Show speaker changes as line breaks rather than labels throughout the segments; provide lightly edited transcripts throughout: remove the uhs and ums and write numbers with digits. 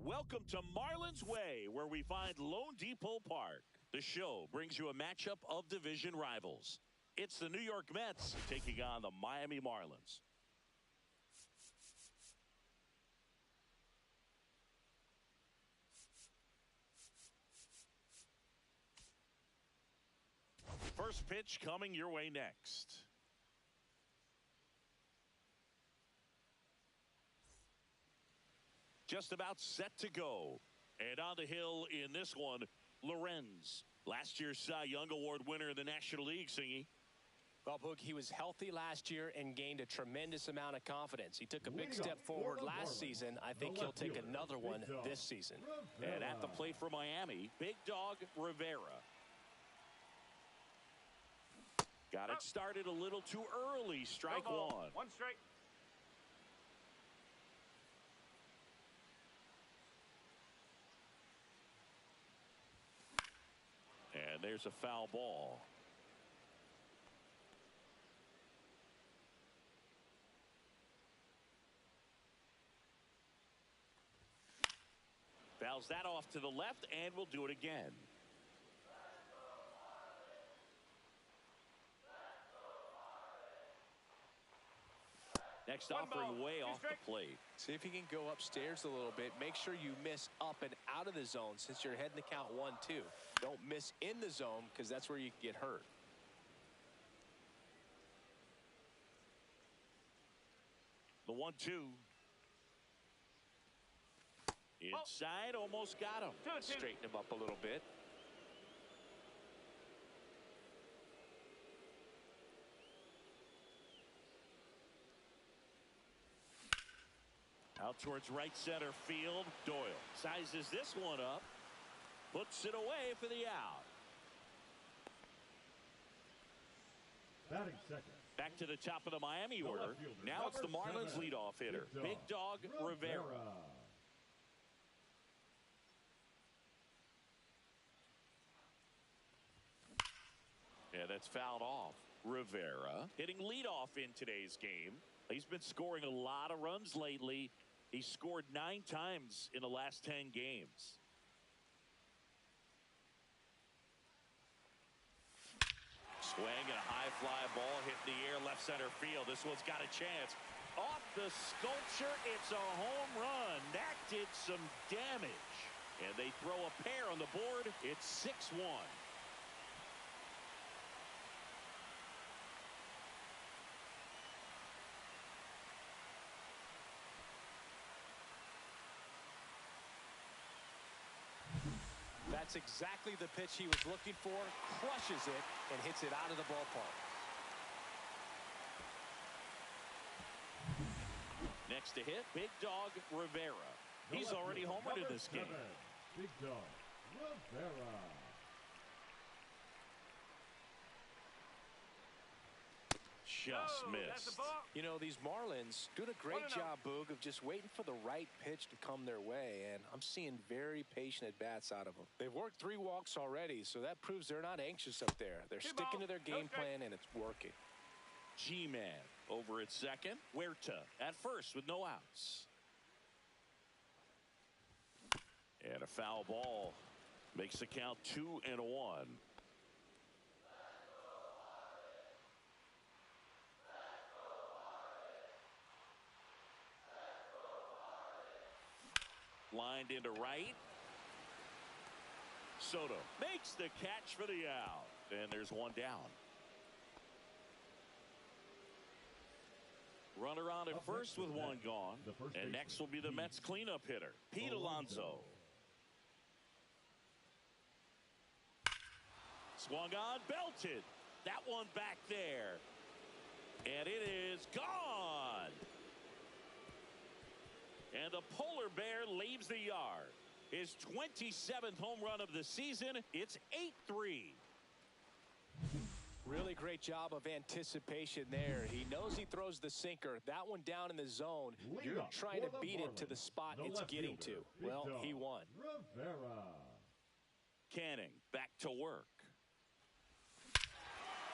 Welcome to Marlins Way, where we find Lone Depot Park. The show brings you a matchup of division rivals. It's the New York Mets taking on the Miami Marlins. First pitch coming your way next. Just about set to go. And on the hill in this one, Lorenz. Last year's Cy Young Award winner in the National League, Singy.
Well, Boog, he was healthy last year and gained a tremendous amount of confidence. He took a big step forward last season. I think he'll take another one this season.
And at the plate for Miami, Big Dog Rivera. Got it started a little too early. Strike one.
One strike.
And there's a foul ball. Fouls that off to the left, and we'll do it again. Next offering way off the plate.
See if you can go upstairs a little bit. Make sure you miss up and out of the zone since you're heading to count 1-2. Don't miss in the zone because that's where you can get hurt.
The 1-2. Inside, almost got him.
Straighten him up a little bit.
Out towards right center field. Doyle sizes this one up. Puts it away for the out.
Batting second.
Back to the top of the Miami order. Now it's the Marlins leadoff hitter, Big Dog Rivera. Yeah, that's fouled off. Rivera hitting leadoff in today's game. He's been scoring a lot of runs lately. He scored 9 times in the last 10 games. Swing and a high fly ball hitting the air left center field. This one's got a chance. Off the sculpture, it's a home run. That did some damage. And they throw a pair on the board. It's 6-1.
That's exactly the pitch he was looking for. Crushes it and hits it out of the ballpark.
Next to hit, Big Dog Rivera. He's already homered in this game.
Big Dog Rivera.
Just missed.
You know, these Marlins doing a great job, Boog, of just waiting for the right pitch to come their way, and I'm seeing very patient at-bats out of them. They've worked 3 walks already, so that proves they're not anxious up there. They're sticking to their game plan, and it's working.
G-Man over at second. Huerta at first with no outs. And a foul ball makes the count 2-1. Lined into right. Soto makes the catch for the out. And there's one down. Runner on at first with one gone. And next will be the Mets cleanup hitter, Pete Alonso. Swung on, belted. That one back there. And it is gone. And the polar bear leaves the yard. His 27th home run of the season. It's 8-3.
Really great job of anticipation there. He knows he throws the sinker. That one down in the zone. You're trying to beat it to the spot it's getting to. Well, he won.
Rivera.
Canning back to work.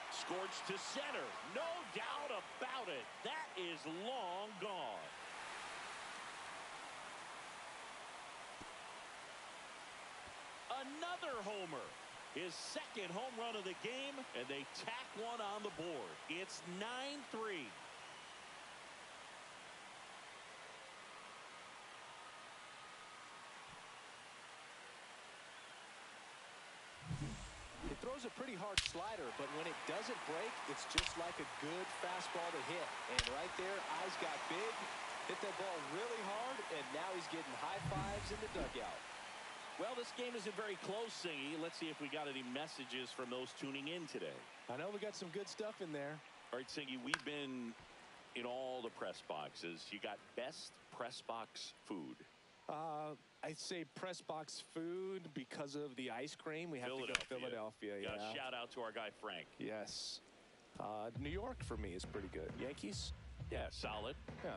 Scorched to center. No doubt about it. That is long gone. another homer. His second home run of the game, and they tack one on the board. It's 9-3.
It throws a pretty hard slider, but when it doesn't break, it's just like a good fastball to hit. And right there, eyes got big, hit that ball really hard, and now he's getting high fives in the dugout.
Well, this game isn't very close, Singy. Let's see if we got any messages from those tuning in today.
I know we got some good stuff in there.
All right, Singy, we've been in all the press boxes. You got best press box food.
I'd say press box food because of the ice cream. We have to go to Philadelphia.
Yeah. Shout out to our guy Frank.
Yes. New York for me is pretty good. Yankees?
Yeah, solid.
Yeah.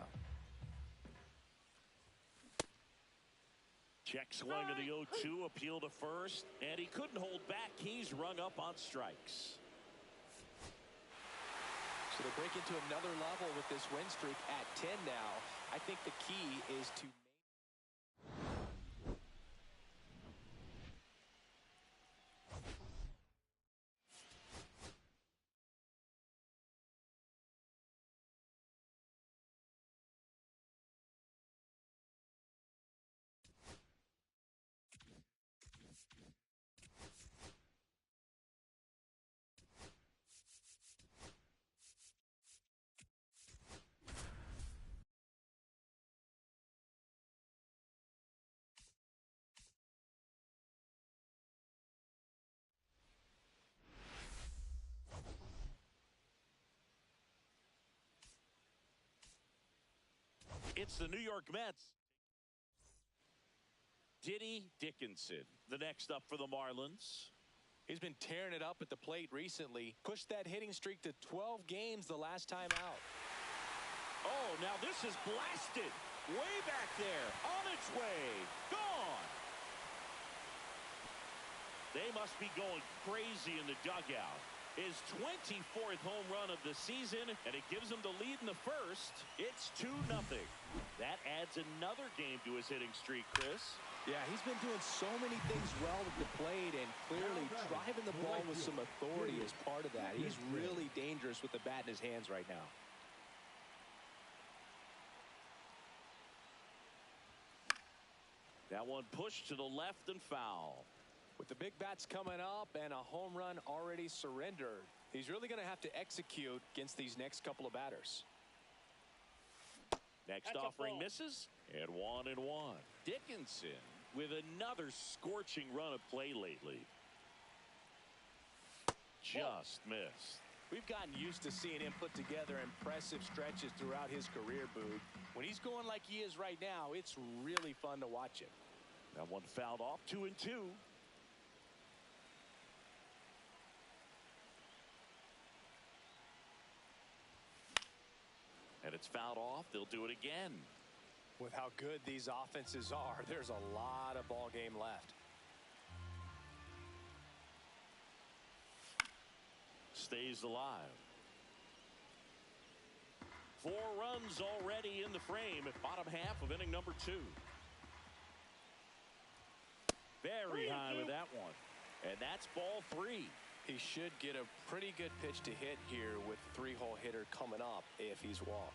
Check swing of the 0-2, appeal to first, and he couldn't hold back. He's rung up on strikes.
So they break into another level with this win streak at 10 now. I think the key is to
It's the New York Mets. Diddy Dickinson, the next up for the Marlins.
He's been tearing it up at the plate recently. Pushed that hitting streak to 12 games the last time out.
Oh, now this is blasted. Way back there. On its way. Gone. They must be going crazy in the dugout. His 24th home run of the season, and it gives him the lead in the first. It's 2-0. That adds another game to his hitting streak, Chris.
Yeah, he's been doing so many things well at the plate, and clearly driving the ball with some authority is part of that. He's really dangerous with the bat in his hands right now.
That one pushed to the left and foul.
With the big bats coming up and a home run already surrendered, he's really going to have to execute against these next couple of batters.
Next offering misses, and 1-1. Dickinson with another scorching run of play lately. Just missed.
We've gotten used to seeing him put together impressive stretches throughout his career, Boog. When he's going like he is right now, it's really fun to watch him.
That one fouled off, 2-2. And it's fouled off. They'll do it again.
With how good these offenses are, there's a lot of ball game left.
Stays alive. 4 runs already in the frame at bottom half of inning number 2. Very high with that one. And that's ball 3.
He should get a pretty good pitch to hit here with the 3-hole hitter coming up if he's walked.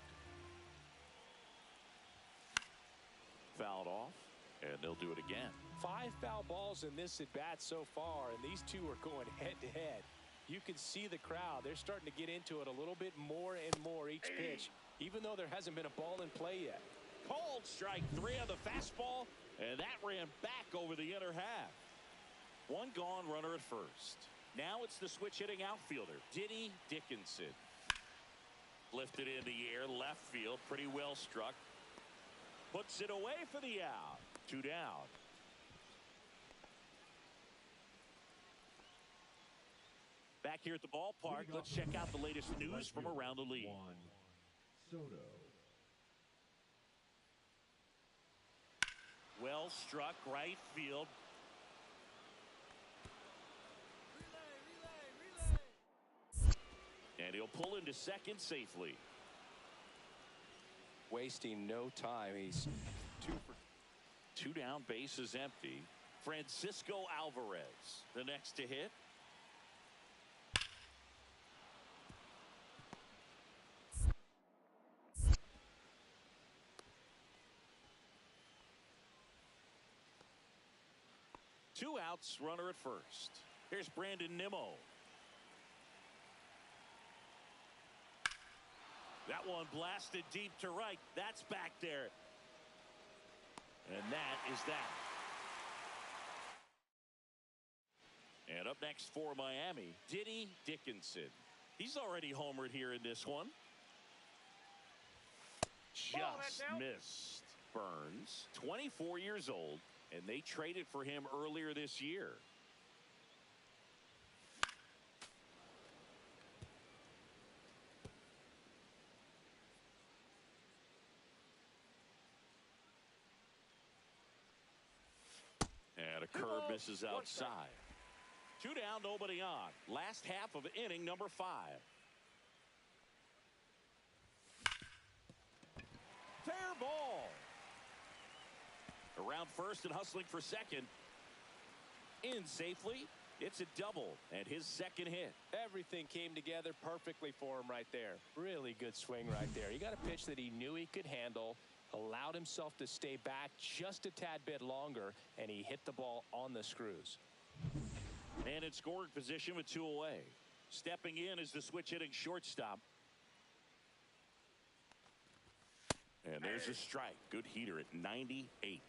Fouled off, and they'll do it again.
5 foul balls in this at-bat so far, and these two are going head-to-head. You can see the crowd. They're starting to get into it a little bit more and more each pitch, even though there hasn't been a ball in play yet.
Called strike 3 on the fastball, and that ran back over the inner half. 1 gone, runner at first. Now it's the switch hitting outfielder, Diddy Dickinson. Lifted in the air, left field, pretty well struck. Puts it away for the out. 2 down. Back here at the ballpark, let's check out the latest news from around the league.
Soto.
Well struck, right field. And he'll pull into second safely.
Wasting no time. He's 2 for
2 down, bases empty. Francisco Alvarez, the next to hit. Two outs, runner at first. Here's Brandon Nimmo. That one blasted deep to right. That's back there. And that is that. And up next for Miami, Diddy Dickinson. He's already homered here in this one. Just missed. Burns, 24 years old, and they traded for him earlier this year. And a curve misses outside. Two down, nobody on. Last half of inning number 5. Fair ball. Around first and hustling for second. In safely. It's a double and his second hit.
Everything came together perfectly for him right there. Really good swing right there. He got a pitch that he knew he could handle, allowed himself to stay back just a tad bit longer, and he hit the ball on the screws.
And in scoring position with 2 away. Stepping in is the switch hitting shortstop. And there's a strike. Good heater at 98.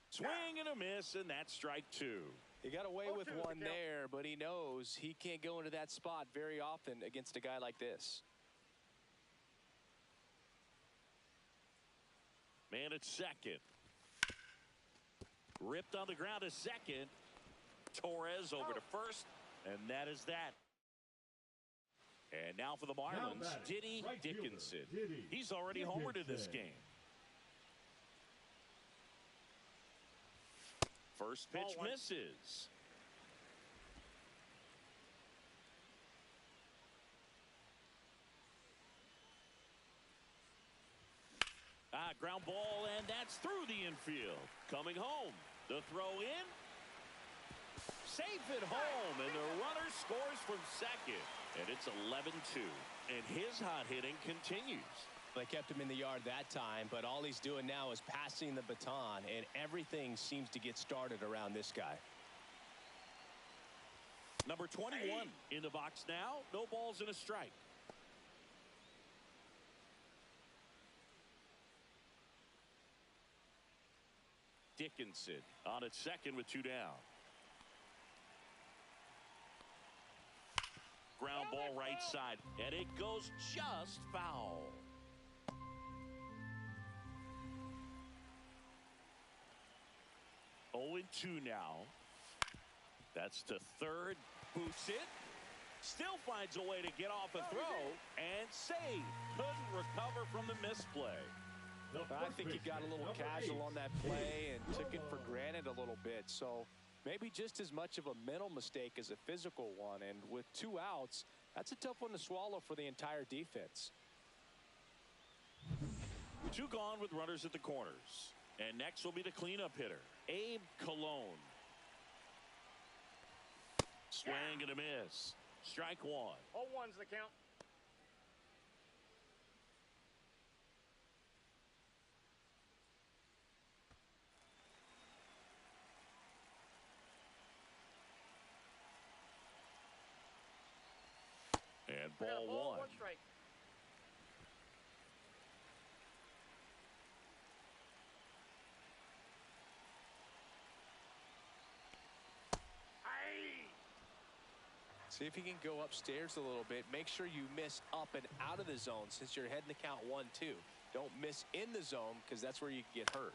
Swing and a miss, and that's strike 2.
He got away with one there, but he knows he can't go into that spot very often against a guy like this.
Man at second. Ripped on the ground to second. Torres over to first, and that is that. And now for the Marlins, Diddy Dickinson. He's already homered in this game. First pitch misses. Ground ball, and that's through the infield. Coming home. The throw in. Safe at home, and the runner scores from second. And it's 11-2. And his hot hitting continues.
They kept him in the yard that time, but all he's doing now is passing the baton, and everything seems to get started around this guy.
Number 21 in the box now. No balls and a strike. Dickinson on at second with 2 down. Ground ball right side, and it goes just foul. Oh, 0-2 now. That's to third. Boosts it. Still finds a way to get off a throw and save. Couldn't recover from the misplay.
I think he got a little casual on that play and took it for granted a little bit. So maybe just as much of a mental mistake as a physical one. And with 2 outs, that's a tough one to swallow for the entire defense.
2 gone with runners at the corners. And next will be the cleanup hitter, Abe Cologne. Swing and a miss. Strike 1.
0-1's the count.
And ball 1.
1 strike.
See if you can go upstairs a little bit. Make sure you miss up and out of the zone since you're heading to count 1-2. Don't miss in the zone because that's where you can get hurt.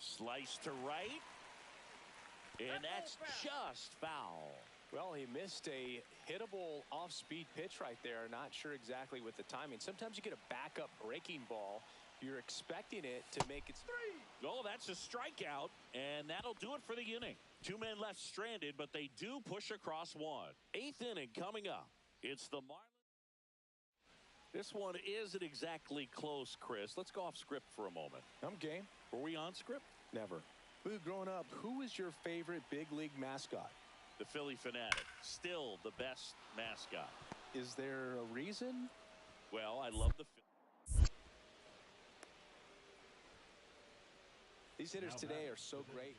Slice to right. And that's just foul.
Well, he missed a hittable off-speed pitch right there. Not sure exactly with the timing. Sometimes you get a backup breaking ball. You're expecting it to make it three.
Oh, that's a strikeout, and that'll do it for the inning. 2 men left stranded, but they do push across one. 8th inning coming up. It's the Marlins. This one isn't exactly close, Chris. Let's go off script for a moment.
I'm game.
Were we on script?
Never. Growing up, who was your favorite big league mascot?
The Philly Fanatic. Still the best mascot.
Is there a reason?
Well, I love the...
These hitters today are so great.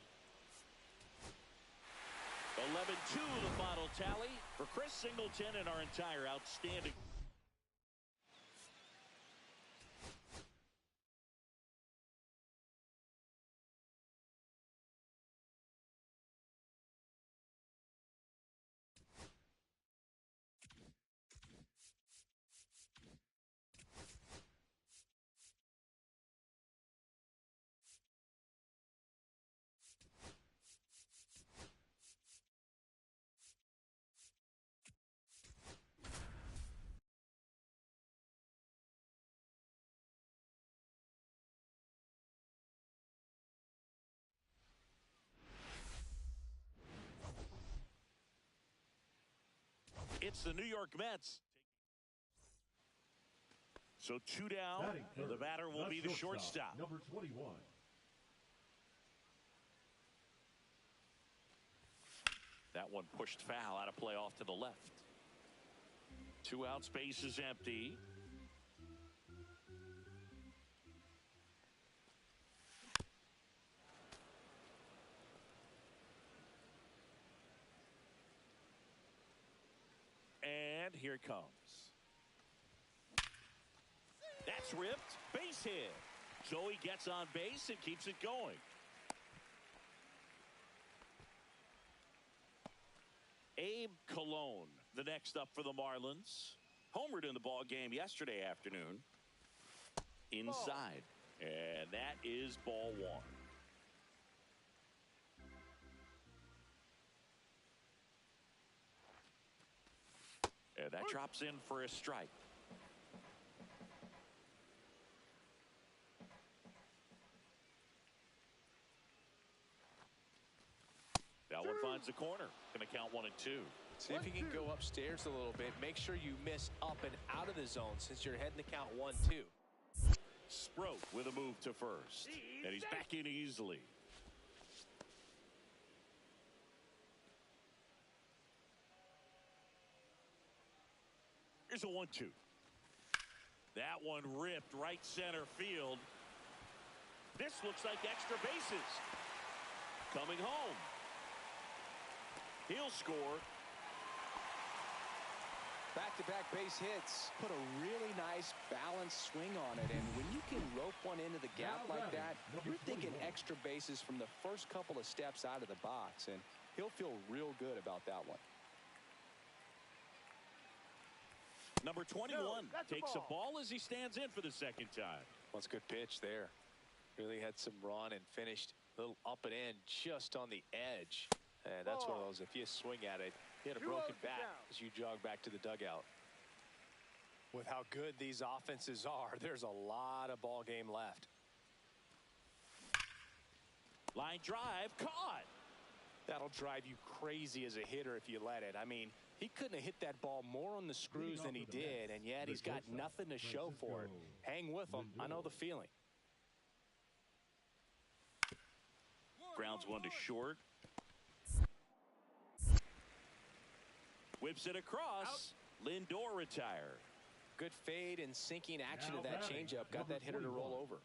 11-2 the final tally for Chris Singleton and our entire outstanding... It's the New York Mets. So 2 down. The batter will be the shortstop.
Number 21.
That one pushed foul out of play off to the left. 2 outs, base is empty. And here it comes. That's ripped. Base hit. So he gets on base and keeps it going. Abe Cologne, the next up for the Marlins. Homered in the ball game yesterday afternoon. Inside. And that is ball 1. And that drops in for a strike. That one finds the corner. Going to count 1 and 2.
See if you can go upstairs a little bit. Make sure you miss up and out of the zone since you're heading to count 1-2.
Sproat with a move to first. And he's back in easily. Here's a 1-2. That one ripped right center field. This looks like extra bases. Coming home. He'll score.
Back-to-back base hits. Put a really nice balanced swing on it. And when you can rope one into the gap like that, you're thinking extra bases from the first couple of steps out of the box. And he'll feel real good about that one.
Number 21 takes a ball as he stands in for the second time.
Well, it's a good pitch there. Really had some run and finished a little up and in just on the edge. And that's one of those, if you swing at it, you hit a broken bat as you jog back to the dugout. With how good these offenses are, there's a lot of ball game left.
Line drive, caught.
That'll drive you crazy as a hitter if you let it. I mean, he couldn't have hit that ball more on the screws than he did, and yet he's got nothing to show for it. Hang with him. I know the feeling.
Grounds one to short. Whips it across. Lindor retired.
Good fade and sinking action of that changeup. Got that hitter to roll over.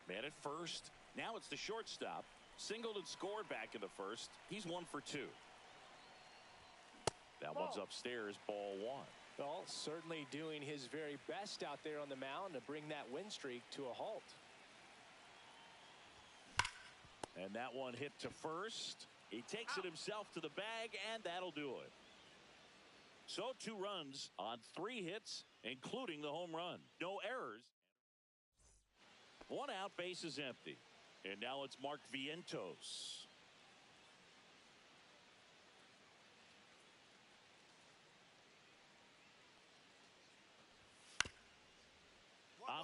Man at first. Now it's the shortstop. Singled and scored back in the first. He's 1 for 2. That one's upstairs, ball 1.
Well, certainly doing his very best out there on the mound to bring that win streak to a halt.
And that one hit to first. He takes it himself to the bag, and that'll do it. So 2 runs on 3 hits, including the home run. No errors. 1 out, base is empty. And now it's Mark Vientos.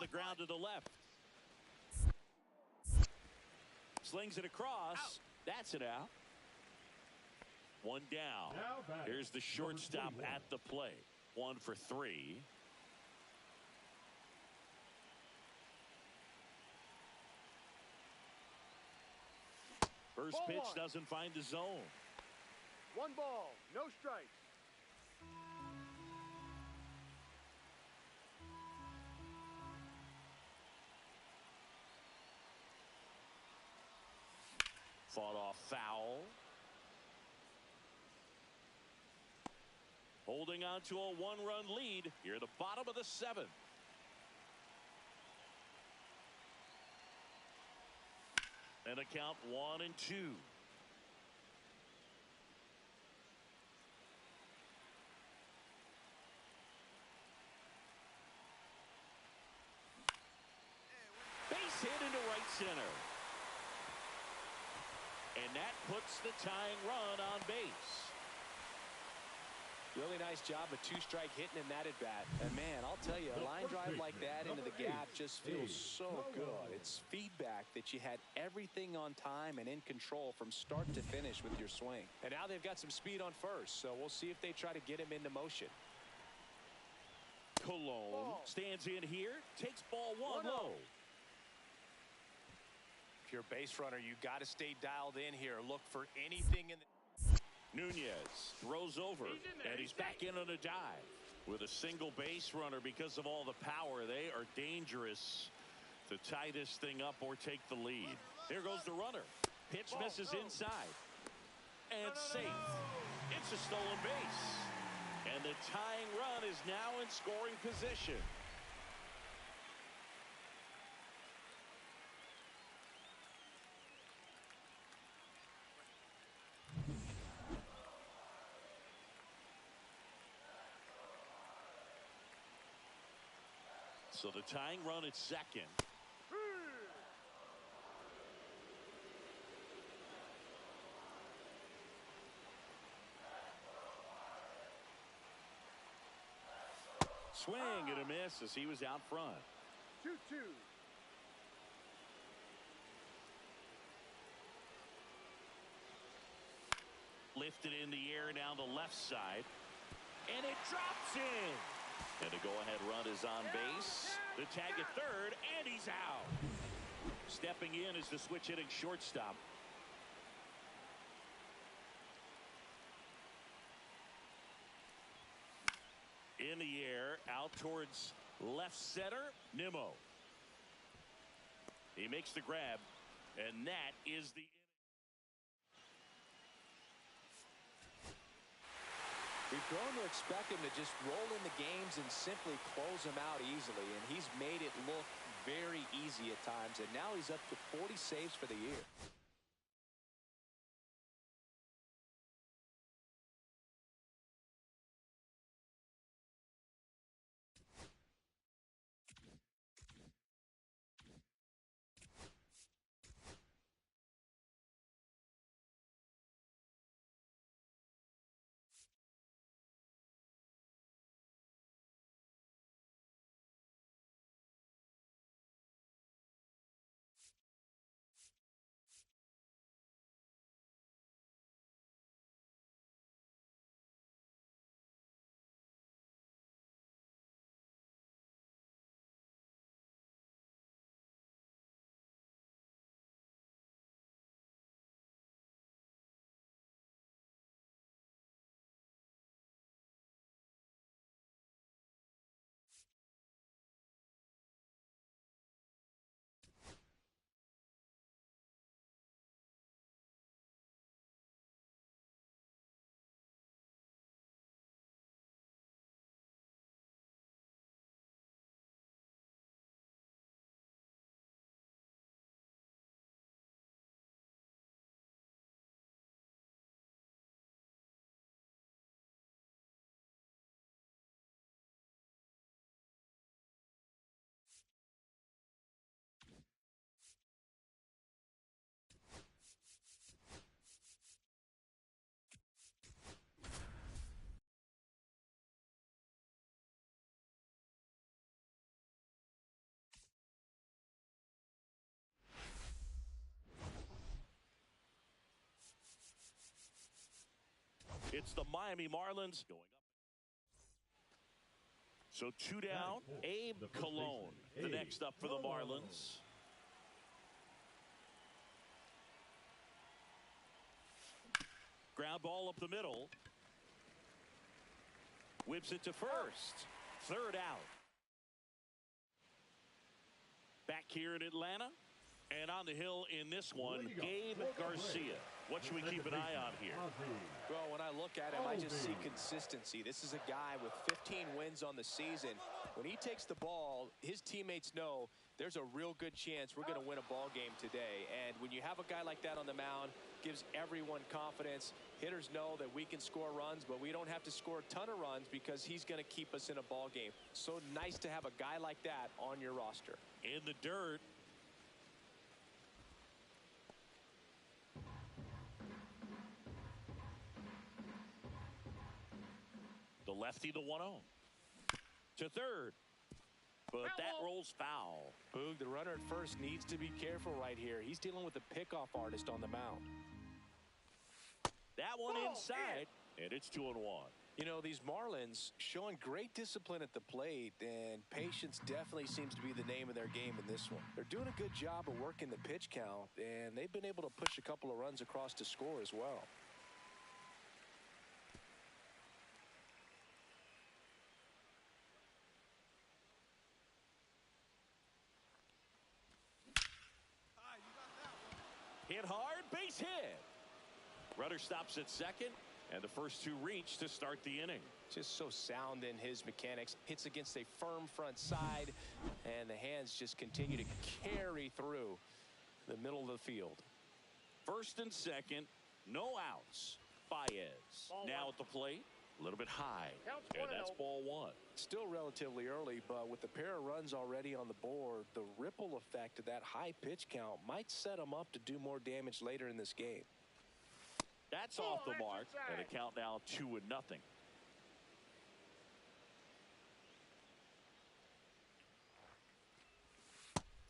the ground to the left. Slings it across.
Out.
That's it out. One down.
Now batting,
Here's the shortstop
number 21.
at the plate. 1 for 3. First
Ball
pitch
1.
doesn't find the zone.
1 ball, no strikes.
Fought off foul. Holding on to a 1-run lead here at the bottom of the 7th. And a count 1-2. Base hit into right center. And that puts the tying run on base.
Really nice job of two-strike hitting in that at-bat. And, man, I'll tell you, a line drive like that into the gap just feels so good. It's feedback that you had everything on time and in control from start to finish with your swing. And now they've got some speed on first, so we'll see if they try to get him into motion.
Cologne stands in here, takes ball 1 low.
If you're a base runner, you got to stay dialed in here. Look for anything in the...
Nunez throws over, and he's back in on a dive. With a single base runner, because of all the power, they are dangerous to tie this thing up or take the lead. Here goes the runner. Pitch misses inside. And safe. It's a stolen base. And the tying run is now in scoring position. So the tying run at second. Swing and a miss as he was out front.
2-2.
Lifted in the air down the left side. And it drops in. And the go-ahead run is on base. The tag at third, and he's out. Stepping in is the switch-hitting shortstop. In the air, out towards left center, Nimmo. He makes the grab, and that is the...
We've grown to expect him to just roll in the games and simply close them out easily, and he's made it look very easy at times, and now he's up to 40 saves for the year.
It's the Miami Marlins going up. So 2 down. Abe Cologne, the next up for the Marlins. Ground ball up the middle. Whips it to first. Third out. Back here in Atlanta. And on the hill in this one, Gabe Garcia. What should we keep an eye on here?
Well, when I look at him, I just see consistency. This is a guy with 15 wins on the season. When he takes the ball, his teammates know there's a real good chance we're going to win a ball game today. And when you have a guy like that on the mound, gives everyone confidence. Hitters know that we can score runs, but we don't have to score a ton of runs because he's going to keep us in a ball game. So nice to have a guy like that on your roster.
In the dirt. The lefty, the 1-0. To third. But that rolls foul.
Boog, the runner at first needs to be careful right here. He's dealing with a pickoff artist on the mound.
That one inside, and it's 2-1.
You know, these Marlins showing great discipline at the plate, and patience definitely seems to be the name of their game in this one. They're doing a good job of working the pitch count, and they've been able to push a couple of runs across to score as well.
Hit hard, base hit. Runner stops at second, and the first two reach to start the inning.
Just so sound in his mechanics. Hits against a firm front side, and the hands just continue to carry through the middle of the field.
First and second, no outs. Baez now at the plate. A little bit high, and that's ball 1.
Still relatively early, but with the pair of runs already on the board, the ripple effect of that high pitch count might set them up to do more damage later in this game.
That's off the mark, and a count now 2-0.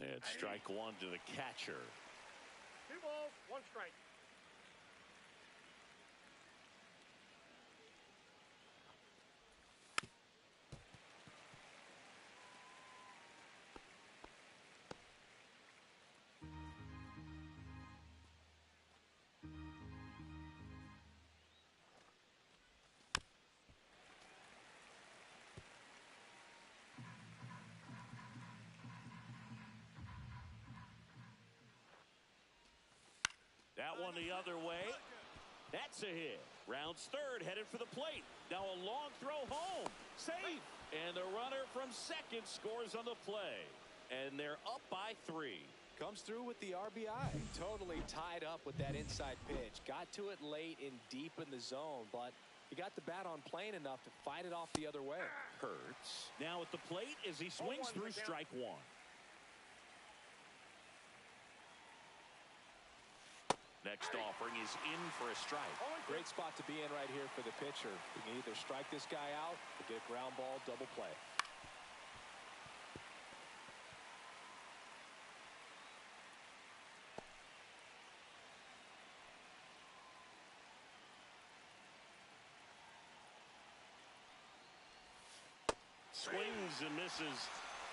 And strike one to the catcher.
2 balls, 1 strike.
That one the other way. That's a hit. Rounds third, headed for the plate. Now a long throw home. Safe. And the runner from second scores on the play. And they're up by 3.
Comes through with the RBI. Totally tied up with that inside pitch. Got to it late and deep in the zone, but he got the bat on plane enough to fight it off the other way.
Hurts. Now at the plate as he swings through strike 1. Next offering is in for a strike.
Great spot to be in right here for the pitcher. You can either strike this guy out or get a ground ball double play.
Swings and misses.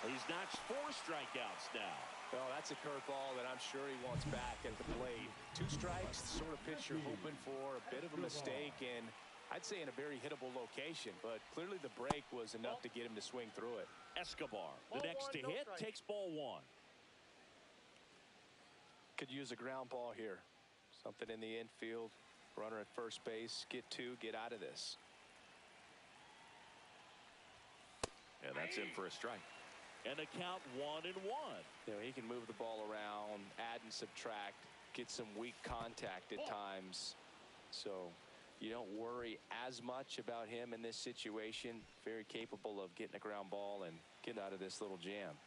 He's notched 4 strikeouts now.
Well, that's a curveball that I'm sure he wants back at the plate. 2 strikes, the sort of pitch you're hoping for. A bit of a mistake, and I'd say in a very hittable location. But clearly the break was enough to get him to swing through it.
Escobar, the next to hit, takes ball 1.
Could use a ground ball here. Something in the infield. Runner at first base. Get 2, get out of this.
And that's in for a strike. And a count 1-1.
You know, he can move the ball around, add and subtract, get some weak contact at times. So you don't worry as much about him in this situation. Very capable of getting a ground ball and getting out of this little jam.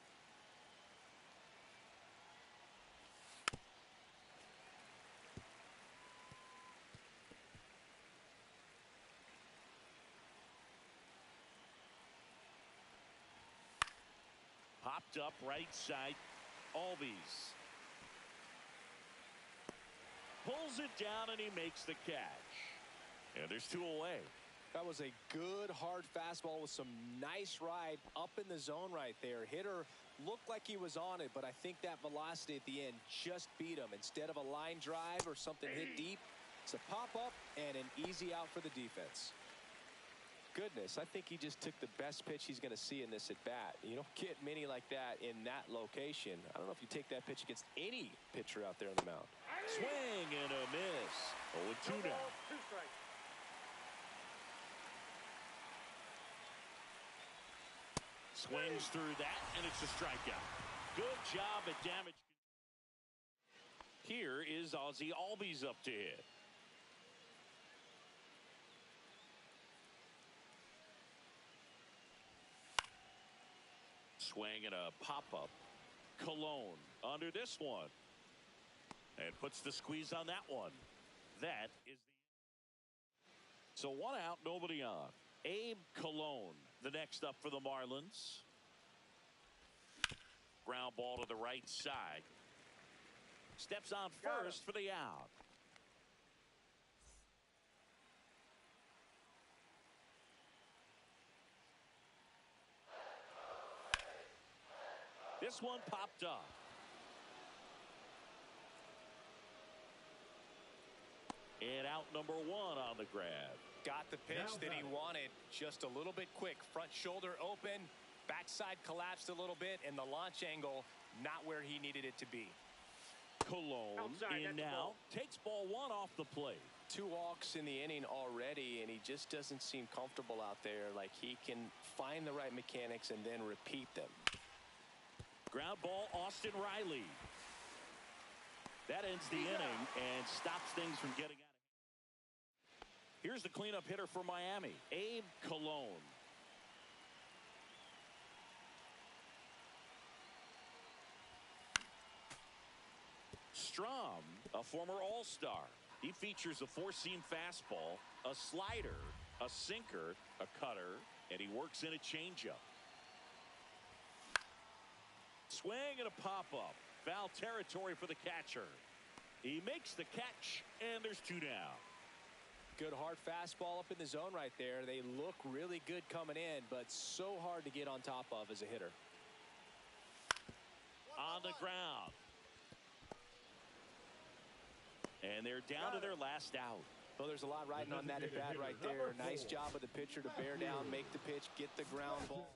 Popped up right side. Albies pulls it down and he makes the catch. And there's 2 away.
That was a good, hard fastball with some nice ride up in the zone right there. Hitter looked like he was on it, but I think that velocity at the end just beat him. Instead of a line drive or something hit deep, it's a pop-up and an easy out for the defense. Goodness, I think he just took the best pitch he's going to see in this at-bat. You don't get many like that in that location. I don't know if you take that pitch against any pitcher out there on the mound.
Swing and a miss. 0-2 now.
2 strikes.
Swings through that, and it's a strikeout. Good job at damage. Here is Ozzie Albies up to hit. Swing and a pop-up. Cologne under this one. And puts the squeeze on that one. That is the... So 1 out, nobody on. Abe Cologne, the next up for the Marlins. Ground ball to the right side. Steps on first for the out. This one popped up. And out number 1 on the grab.
Got the pitch that he wanted, just a little bit quick. Front shoulder open, backside collapsed a little bit, and the launch angle not where he needed it to be.
Cologne in now. Takes ball 1 off the plate.
2 walks in the inning already, and he just doesn't seem comfortable out there. Like he can find the right mechanics and then repeat them.
Ground ball, Austin Riley. That ends the inning and stops things from getting out of hand. Here's the cleanup hitter for Miami, Abe Cologne. Strom, a former All-Star. He features a 4-seam fastball, a slider, a sinker, a cutter, and he works in a changeup. Swing and a pop-up. Foul territory for the catcher. He makes the catch, and there's 2 down.
Good hard fastball up in the zone right there. They look really good coming in, but so hard to get on top of as a hitter.
On the ground. And they're down to their last out.
Well, there's a lot riding on that at bat right there. Nice job of the pitcher to bear down, make the pitch, get the ground ball.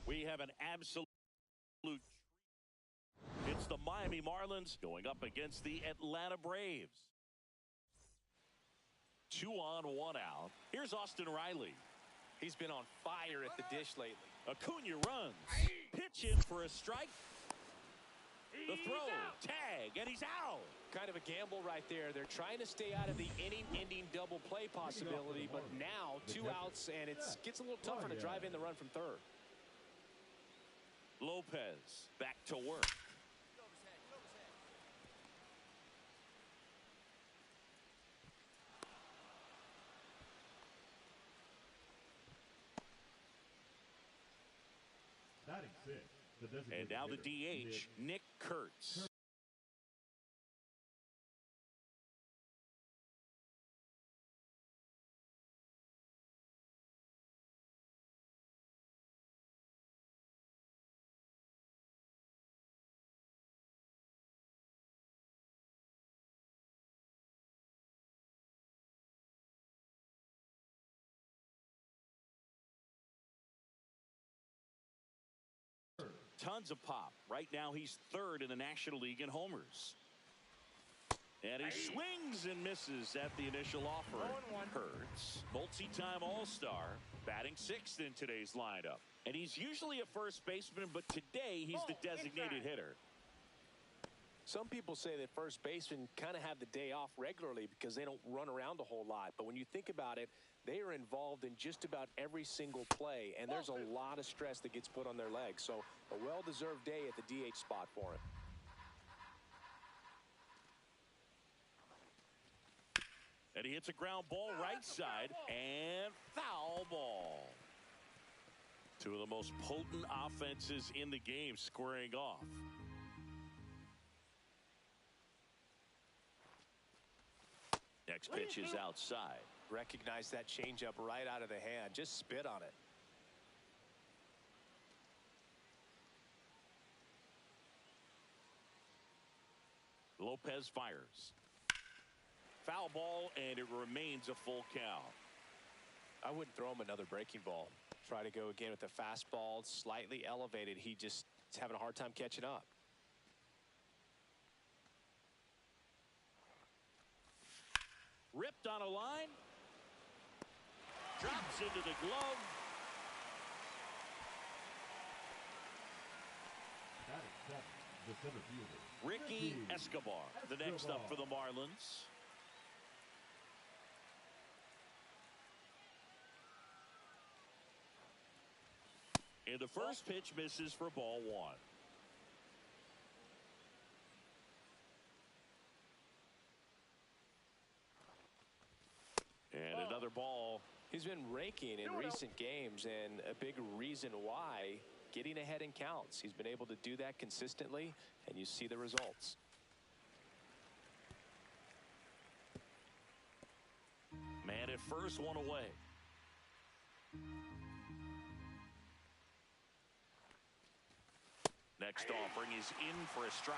We have an absolute treat. It's the Miami Marlins going up against the Atlanta Braves. 2 on, 1 out. Here's Austin Riley.
He's been on fire at the dish lately.
Acuna runs. Pitch in for a strike. The throw, tag, and he's out.
Kind of a gamble right there. They're trying to stay out of the inning-ending double play possibility, but now 2 outs, and it gets a little tougher to drive in the run from third.
Lopez back to work.
Batting 6.
And now the DH, Nick Kurtz. Tons of pop. Right now he's 3rd in the National League in homers. And he swings and misses at the initial offer. Hurts, multi-time All-Star, batting sixth in today's lineup. And he's usually a first baseman, but today he's the designated hitter.
Some people say that first basemen kind of have the day off regularly because they don't run around a whole lot. But when you think about it, they are involved in just about every single play, and there's a lot of stress that gets put on their legs. So a well-deserved day at the DH spot for him.
And he hits a ground ball right side, and foul ball. Two of the most potent offenses in the game squaring off. Next pitch is outside.
Recognize that changeup right out of the hand. Just spit on it.
Lopez fires. Foul ball, and it remains a full count.
I wouldn't throw him another breaking ball. Try to go again with the fastball, slightly elevated. He just is having a hard time catching up.
Ripped on a line. Drops into the glove.
Batting seventh, the center fielder,
Ricky Escobar, the next up for the Marlins. And the first pitch misses for ball one. And another ball.
He's been raking in recent games, and a big reason why, getting ahead in counts. He's been able to do that consistently, and you see the results.
Man at first, one away. Next offering is in for a strike.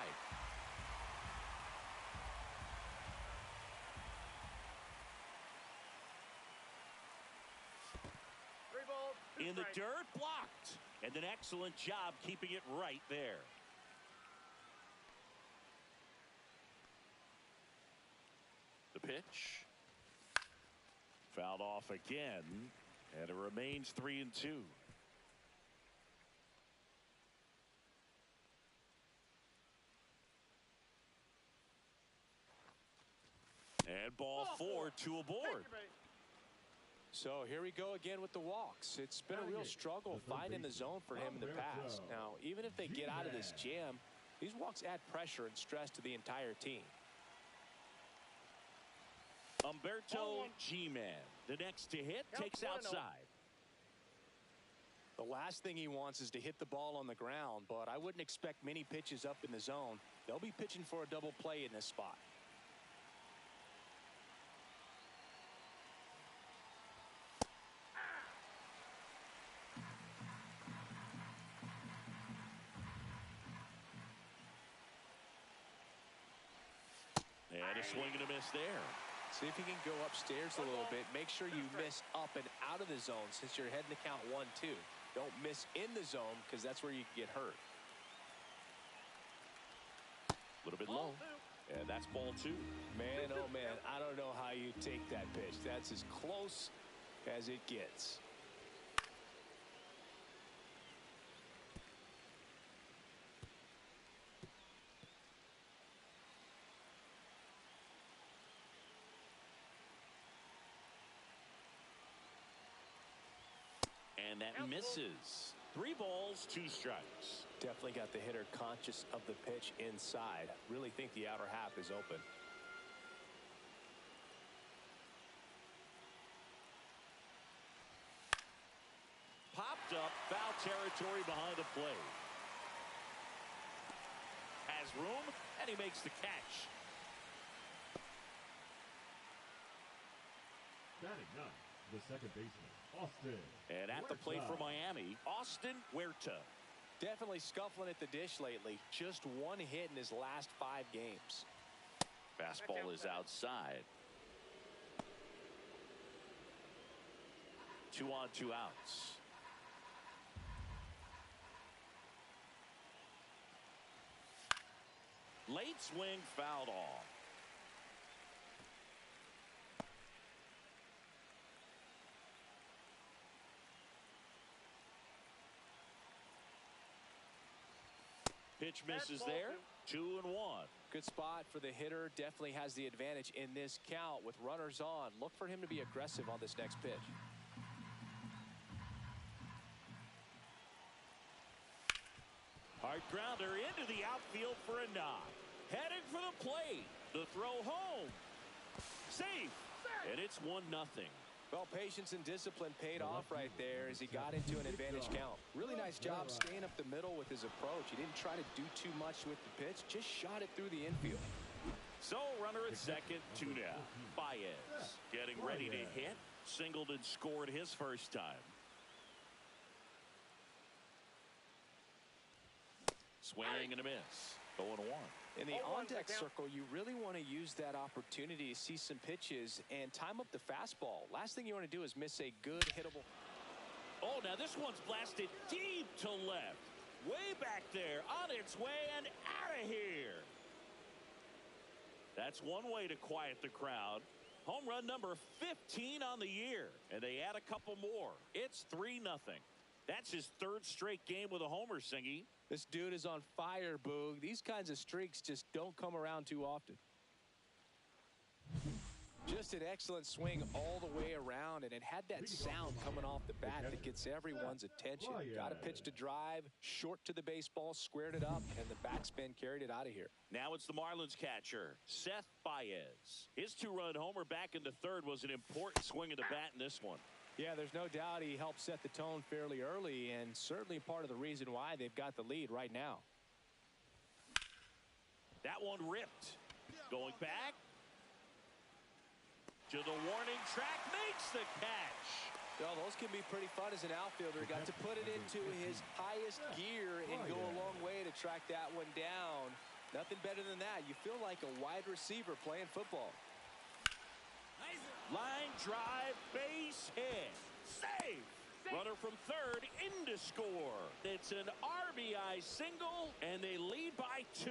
In the dirt, blocked. And an excellent job keeping it right there. The pitch. Fouled off again. And it remains 3-2. And ball four, two aboard.
So here we go again with the walks. It's been a real struggle finding the zone for him in the past. Now, even if they get out of this jam, these walks add pressure and stress to the entire team.
Humberto G-Man, the next to hit, takes outside.
The last thing he wants is to hit the ball on the ground, but I wouldn't expect many pitches up in the zone. They'll be pitching for a double play in this spot.
And a swing and a miss there.
See if you can go upstairs a little bit. Make sure you miss up and out of the zone since you're heading to count 1-2. Don't miss in the zone because that's where you get hurt.
A little bit low. And that's ball two.
Man, oh man, I don't know how you take that pitch. That's as close as it gets.
And that misses. 3 balls, 2 strikes.
Definitely got the hitter conscious of the pitch inside. Really think the outer half is open.
Popped up, foul territory behind the plate. Has room, and he makes the catch.
Batting ninth, the second baseman, Austin.
And at the plate for Miami, Austin Huerta.
Definitely scuffling at the dish lately. Just 1 hit in his last 5 games.
Fastball is outside. 2 on, 2 outs. Late swing, fouled off. Pitch misses there. 2-1.
Good spot for the hitter. Definitely has the advantage in this count with runners on. Look for him to be aggressive on this next pitch.
Hard grounder into the outfield for a knock. Heading for the plate. The throw home. Safe. And it's 1-0.
Well, patience and discipline paid off right there as he got into an advantage count. Really nice job staying up the middle with his approach. He didn't try to do too much with the pitch, just shot it through the infield.
So runner at second, 2 down. Baez getting ready to hit. Singled and scored his first time. Swing and a miss. 0-1.
In the on-deck circle, you really want to use that opportunity to see some pitches and time up the fastball. Last thing you want to do is miss a good hittable.
Oh, now this one's blasted deep to left. Way back there, on its way and out of here. That's one way to quiet the crowd. Home run number 15 on the year, and they add a couple more. It's 3-0. That's his third straight game with a homer, Singy.
This dude is on fire, Boog. These kinds of streaks just don't come around too often. Just an excellent swing all the way around, and it had that sound coming off the bat that gets everyone's attention. Got a pitch to drive, short to the baseball, squared it up, and the backspin carried it out of here.
Now it's the Marlins catcher, Seth Baez. His two-run homer back into third was an important swing of the bat in this one.
Yeah, there's no doubt he helped set the tone fairly early, and certainly part of the reason why they've got the lead right now.
That one ripped. Going back to the warning track, makes the catch.
Well, those can be pretty fun as an outfielder. Got to put it into his highest gear and go a long way to track that one down. Nothing better than that. You feel like a wide receiver playing football.
Line drive, base hit. Save. Runner from third in to score. It's an RBI single, and they lead by 2.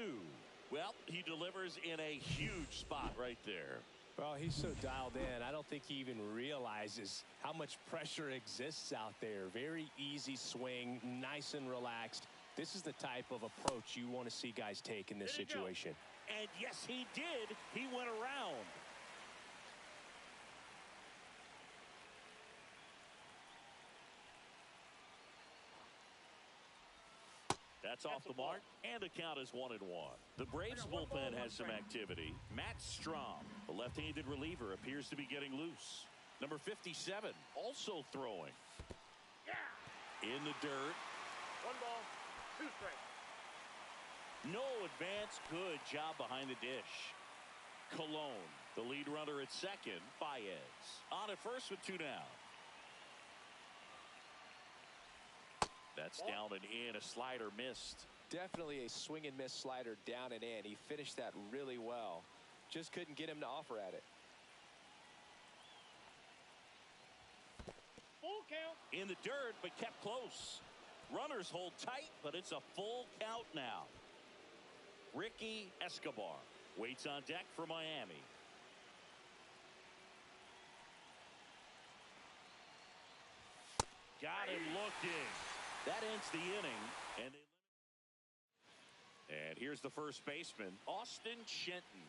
Well, he delivers in a huge spot right there.
Well, he's so dialed in. I don't think he even realizes how much pressure exists out there. Very easy swing, nice and relaxed. This is the type of approach you want to see guys take in this situation.
And yes, he did. He went around. That's off the mark, and the count is 1-1. The Braves bullpen has some activity. Matt Strom, the left-handed reliever, appears to be getting loose. Number 57, also throwing. In the dirt.
1 ball, 2 strikes.
No advance. Good job behind the dish. Cologne, the lead runner at second. Baez on at first with 2 down. That's down and in. A slider missed.
Definitely a swing and miss slider down and in. He finished that really well. Just couldn't get him to offer at it.
Full count.
In the dirt, but kept close. Runners hold tight, but it's a full count now. Ricky Escobar waits on deck for Miami. Got him looking. That ends the inning. And here's the first baseman, Austin Shenton.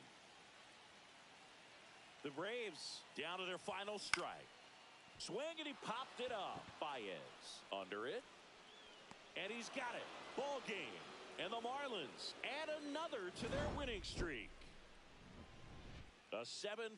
The Braves down to their final strike. Swing, and he popped it up. Baez under it. And he's got it. Ball game. And the Marlins add another to their winning streak. A 7-5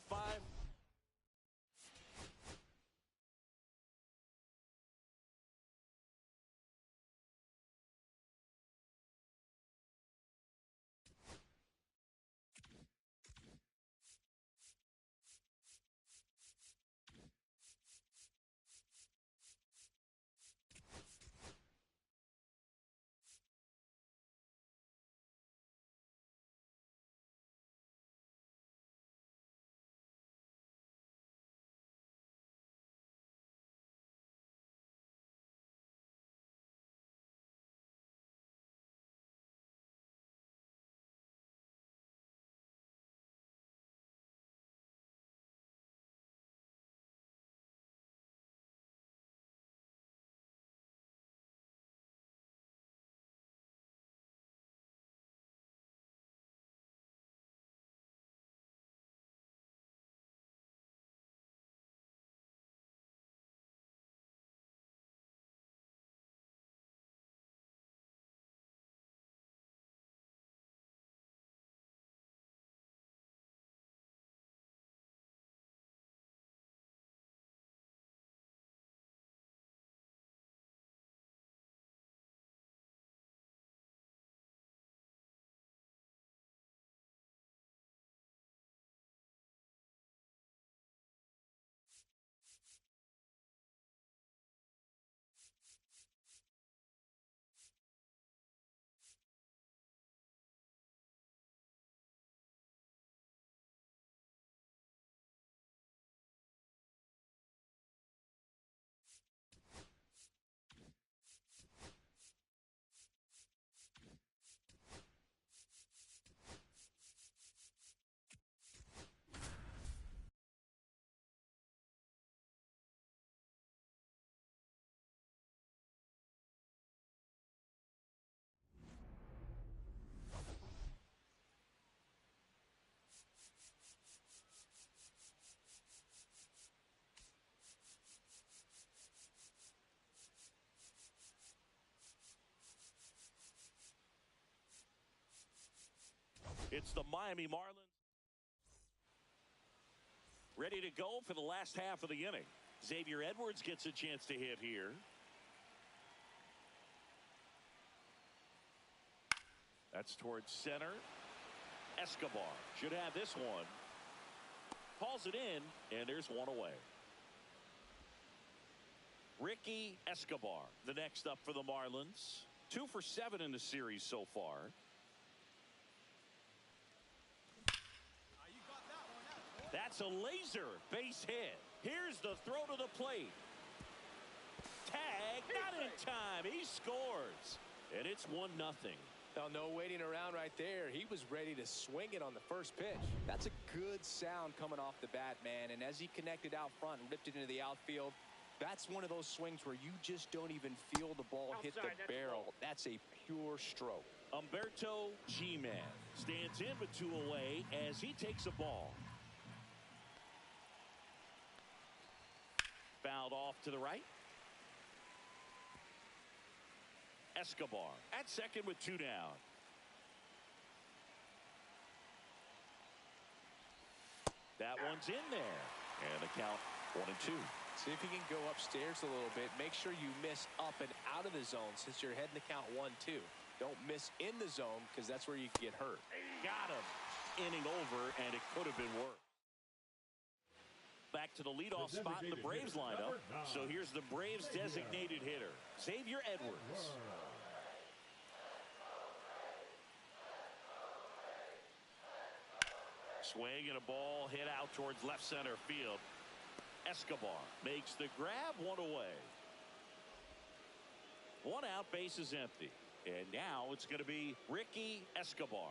It's the Miami Marlins ready to go for the last half of the inning. Xavier Edwards gets a chance to hit here. That's towards center. Escobar should have this one. Calls it in, and there's one away. Ricky Escobar, the next up for the Marlins. 2 for 7 in the series so far. That's a laser base hit. Here's the throw to the plate. Tag, not in time. He scores. And it's 1-0.
Now, no waiting around right there. He was ready to swing it on the first pitch. That's a good sound coming off the bat, man. And as he connected out front and ripped it into the outfield, that's one of those swings where you just don't even feel the ball hit the barrel. That's a pure stroke.
Humberto G-Man stands in with 2 away as he takes a ball. Fouled off to the right. Escobar at second with 2 down. That one's in there. And the count 1-2.
See if you can go upstairs a little bit. Make sure you miss up and out of the zone since you're heading to count 1-2. Don't miss in the zone because that's where you can get hurt.
Got him. Inning over, and it could have been worse. Back to the leadoff spot in the Braves lineup. So here's the Braves designated hitter, Xavier Edwards. Swing and a ball hit out towards left center field. Escobar makes the grab, 1 away. 1 out, base is empty. And now it's going to be Ricky Escobar.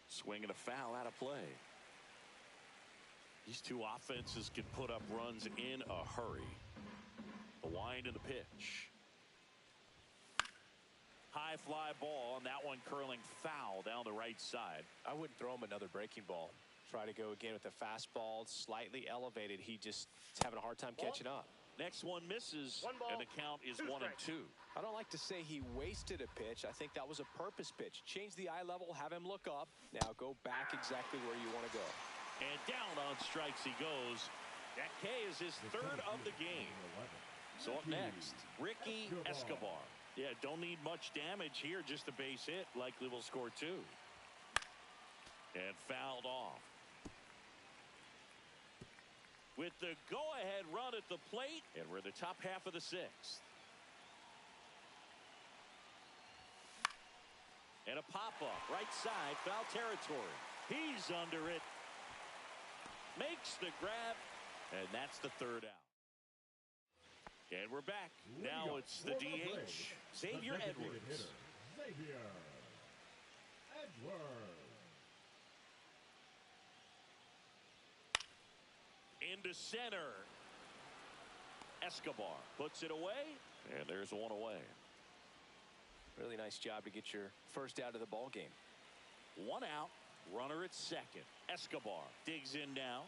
Swing and a foul out of play. These two offenses can put up runs in a hurry. The wind and the pitch. High fly ball, and that one curling foul down the right side.
I wouldn't throw him another breaking ball. Try to go again with the fastball, slightly elevated. He just is having a hard time catching up.
Next one misses, and the count is 1-2.
I don't like to say he wasted a pitch. I think that was a purpose pitch. Change the eye level, have him look up. Now go back exactly where you want to go.
And down on strikes he goes. That K is his 3rd of the game. So up next, Ricky Escobar. Yeah, don't need much damage here, just a base hit. Likely will score 2. And fouled off. With the go-ahead run at the plate, and we're in the top half of the 6th. And a pop-up, right side, foul territory. He's under it. Makes the grab, and that's the 3rd out. And we're back. Now it's the DH, Xavier Edwards.
Xavier Edwards.
Into center. Escobar puts it away, and there's 1 away.
Really nice job to get your first out of the ball game.
1 out, runner at second. Escobar digs in now.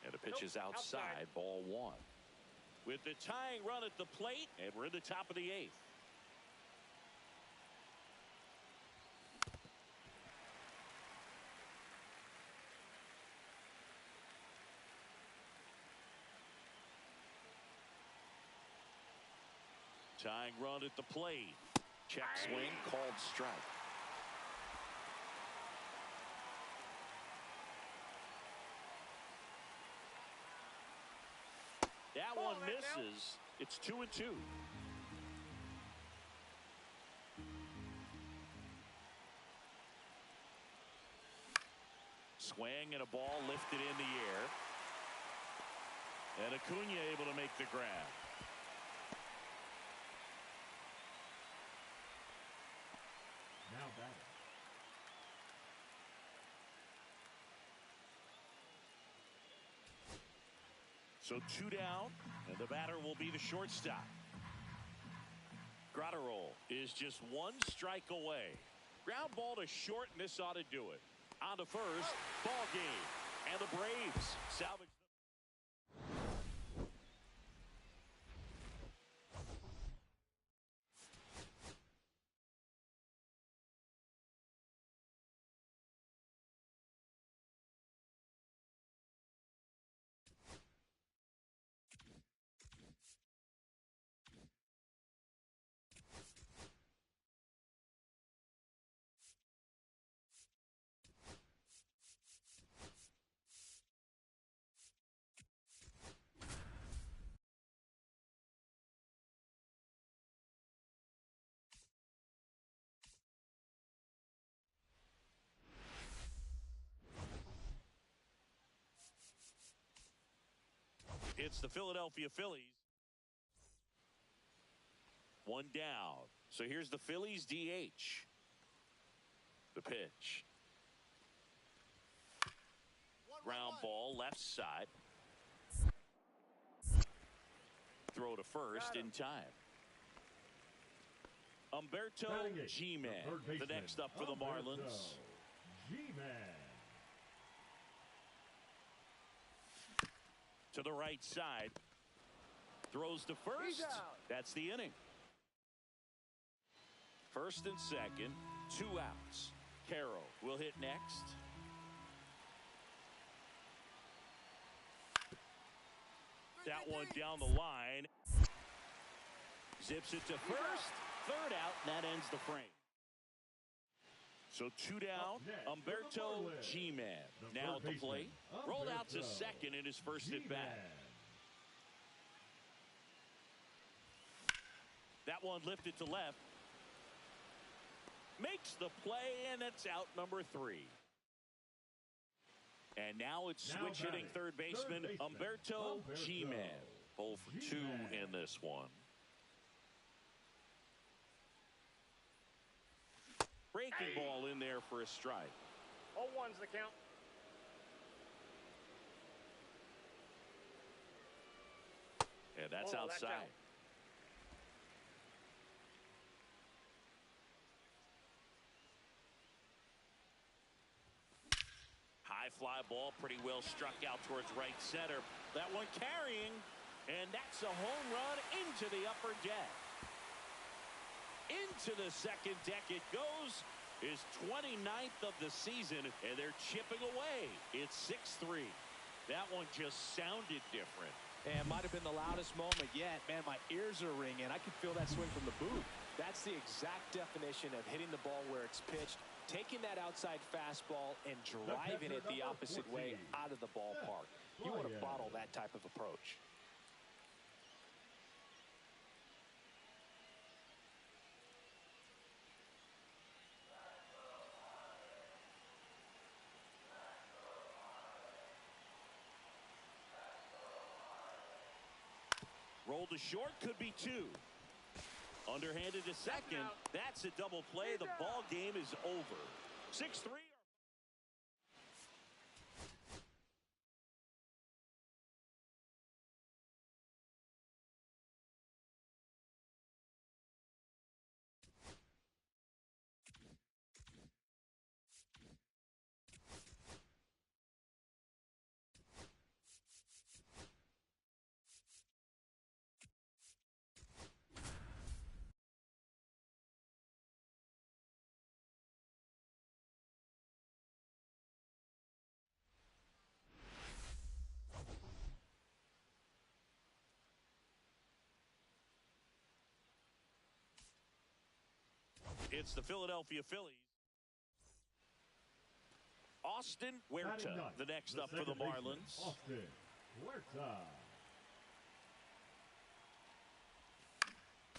And the pitch is outside, ball 1. With the tying run at the plate, and we're in the top of the 8th. Tying run at the plate. Check swing, called strike. That one misses. It's 2-2. Swing and a ball lifted in the air. And Acuna able to make the grab.
Now batting.
So 2 down, and the batter will be the shortstop. Grotterol is just 1 strike away. Ground ball to short, and this ought to do it. On to first, ball game, and the Braves salvage. It's the Philadelphia Phillies. One down. So here's the Phillies DH. The pitch. Ground ball left side. Throw to first in time. Humberto G-Man, the next up for the Marlins.
G-Man.
To the right side. Throws to first. That's the inning. First and second, 2 outs. Carroll will hit next. That one down the line. Zips it to first. Third out, and that ends the frame. So 2 down, Humberto G-Man now at the plate. Rolled out to second in his first at bat. That one lifted to left. Makes the play, and it's out number 3. And now it's switch hitting third baseman Humberto G-Man. 0 for 2 in this one. Breaking ball in there for a strike.
0-1's the count.
And that's outside. High fly ball, pretty well struck out towards right center. That one carrying, and that's a home run into the upper deck. Into the second deck it goes. His 29th of the season, and they're chipping away. It's 6-3. That one just sounded different.
And might have been the loudest moment yet. Man, my ears are ringing. I could feel that swing from the booth. That's the exact definition of hitting the ball where it's pitched, taking that outside fastball and driving it the opposite way out of the ballpark. You want to bottle that type of approach.
Roll to short, could be 2. Underhanded to second. That's a double play. The ball game is over. 6-3. It's the Philadelphia Phillies. Austin Huerta, the next up for the Marlins.
Austin Huerta.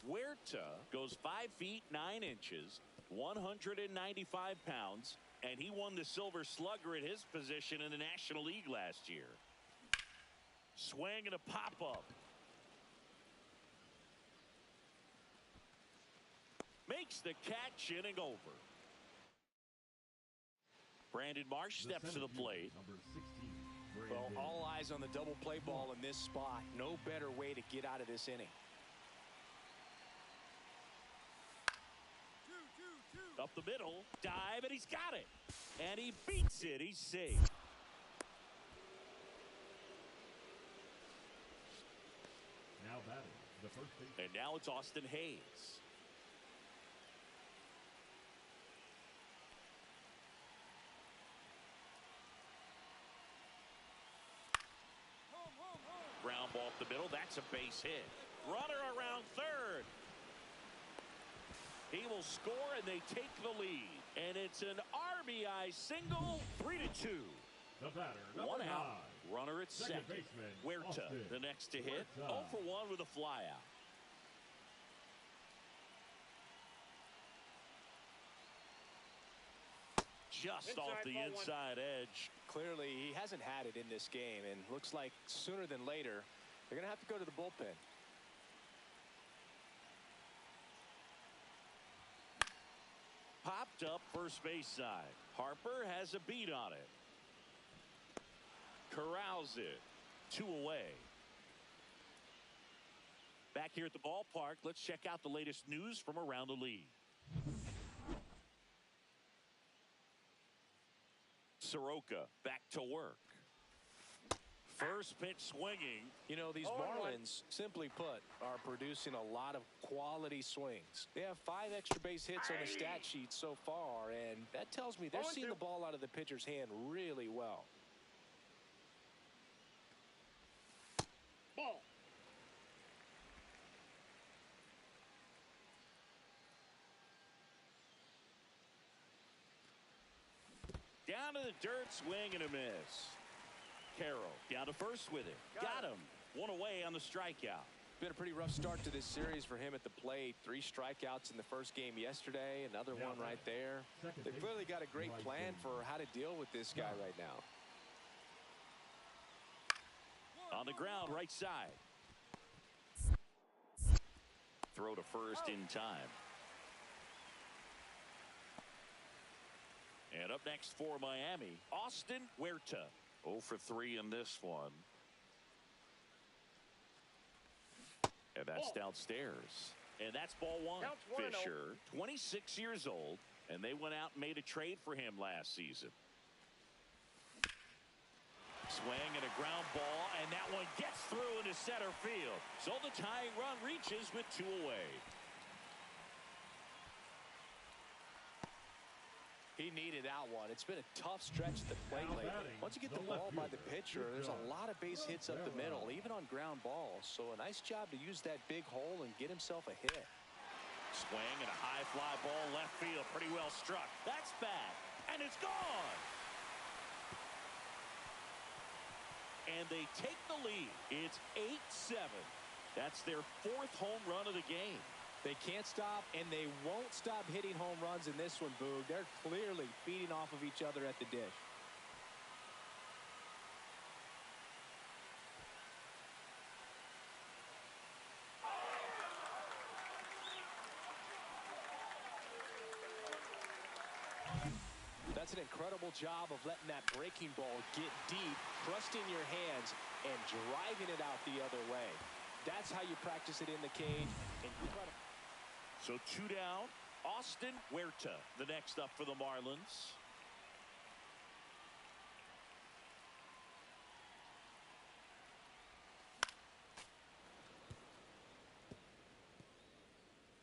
Huerta goes 5 feet 9 inches, 195 pounds, and he won the Silver Slugger at his position in the National League last year. Swing and a pop-up. Makes the catch, inning over. Brandon Marsh steps to the plate.
Well, all eyes on the double play ball in this spot. No better way to get out of this inning.
Up the middle, dive, and he's got it. And he beats it. He's safe.
Now batting, the first baseman.
And now it's Austin Hayes. Ground ball up the middle. That's a base hit. Runner around third. He will score, and they take the lead. And it's an RBI single, 3-2.
The batter,
One
number
out.
9.
Runner at second.
Baseman,
Huerta,
Austin
the next to hit.
Huerta.
0 for 1 with a flyout. Just off the inside edge.
Clearly, he hasn't had it in this game, and looks like sooner than later, They're going to have to go to the bullpen.
Popped up first base side. Harper has a beat on it. Corrals it. 2 away. Back here at the ballpark, let's check out the latest news from around the league. Soroka back to work. First pitch swinging.
You know, these Marlins, simply put, are producing a lot of quality swings. They have 5 extra base hits on the stat sheet so far, and that tells me they're seeing the ball out of the pitcher's hand really well.
Ball.
Down to the dirt, swing and a miss. Carroll down to first with it. Got him. 1 away on the strikeout.
Been a pretty rough start to this series for him at the plate. 3 strikeouts in the first game yesterday. Another one right there. They've clearly got a great plan for how to deal with this guy right now.
On the ground, right side. Throw to first in time. And up next for Miami, Austin Huerta. 0 for 3 in this one. And that's downstairs. And that's ball 1. Fisher, 26 years old, and they went out and made a trade for him last season. Swing and a ground ball, and that one gets through into center field. So the tying run reaches with 2 away.
He needed that one. It's been a tough stretch at the plate lately. Once you get the ball by the pitcher, there's a lot of base hits up the middle, even on ground balls. So a nice job to use that big hole and get himself a hit.
Swing and a high fly ball left field. Pretty well struck. That's back, and it's gone. And they take the lead. It's 8-7. That's their 4th home run of the game.
They can't stop, and they won't stop hitting home runs in this one, Boog. They're clearly feeding off of each other at the dish. That's an incredible job of letting that breaking ball get deep, trusting your hands, and driving it out the other way. That's how you practice it in the cage. Incredible.
So 2 down. Austin Huerta, the next up for the Marlins.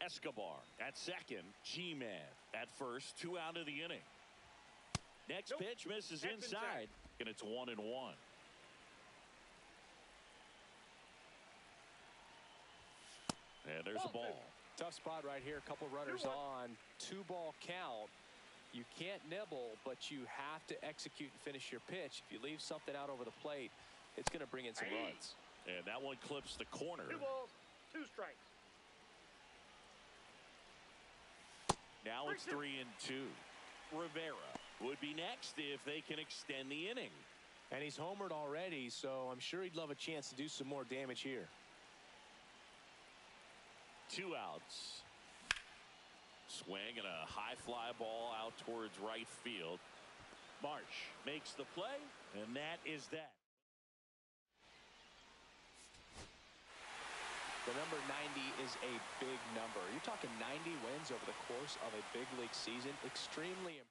Escobar at second. G-Man at first. 2 out of the inning. Next pitch misses inside, and it's 1-1. And there's a ball.
Tough spot right here. A couple runners on. 2-ball count. You can't nibble, but you have to execute and finish your pitch. If you leave something out over the plate, it's going to bring in some runs.
And that one clips the corner.
2 balls, 2 strikes.
Now it's 3-2. Rivera would be next if they can extend the inning.
And he's homered already, so I'm sure he'd love a chance to do some more damage here.
2 outs. Swing and a high fly ball out towards right field. Marsh makes the play, and that is that.
The number 90 is a big number. You're talking 90 wins over the course of a big league season. Extremely impressive.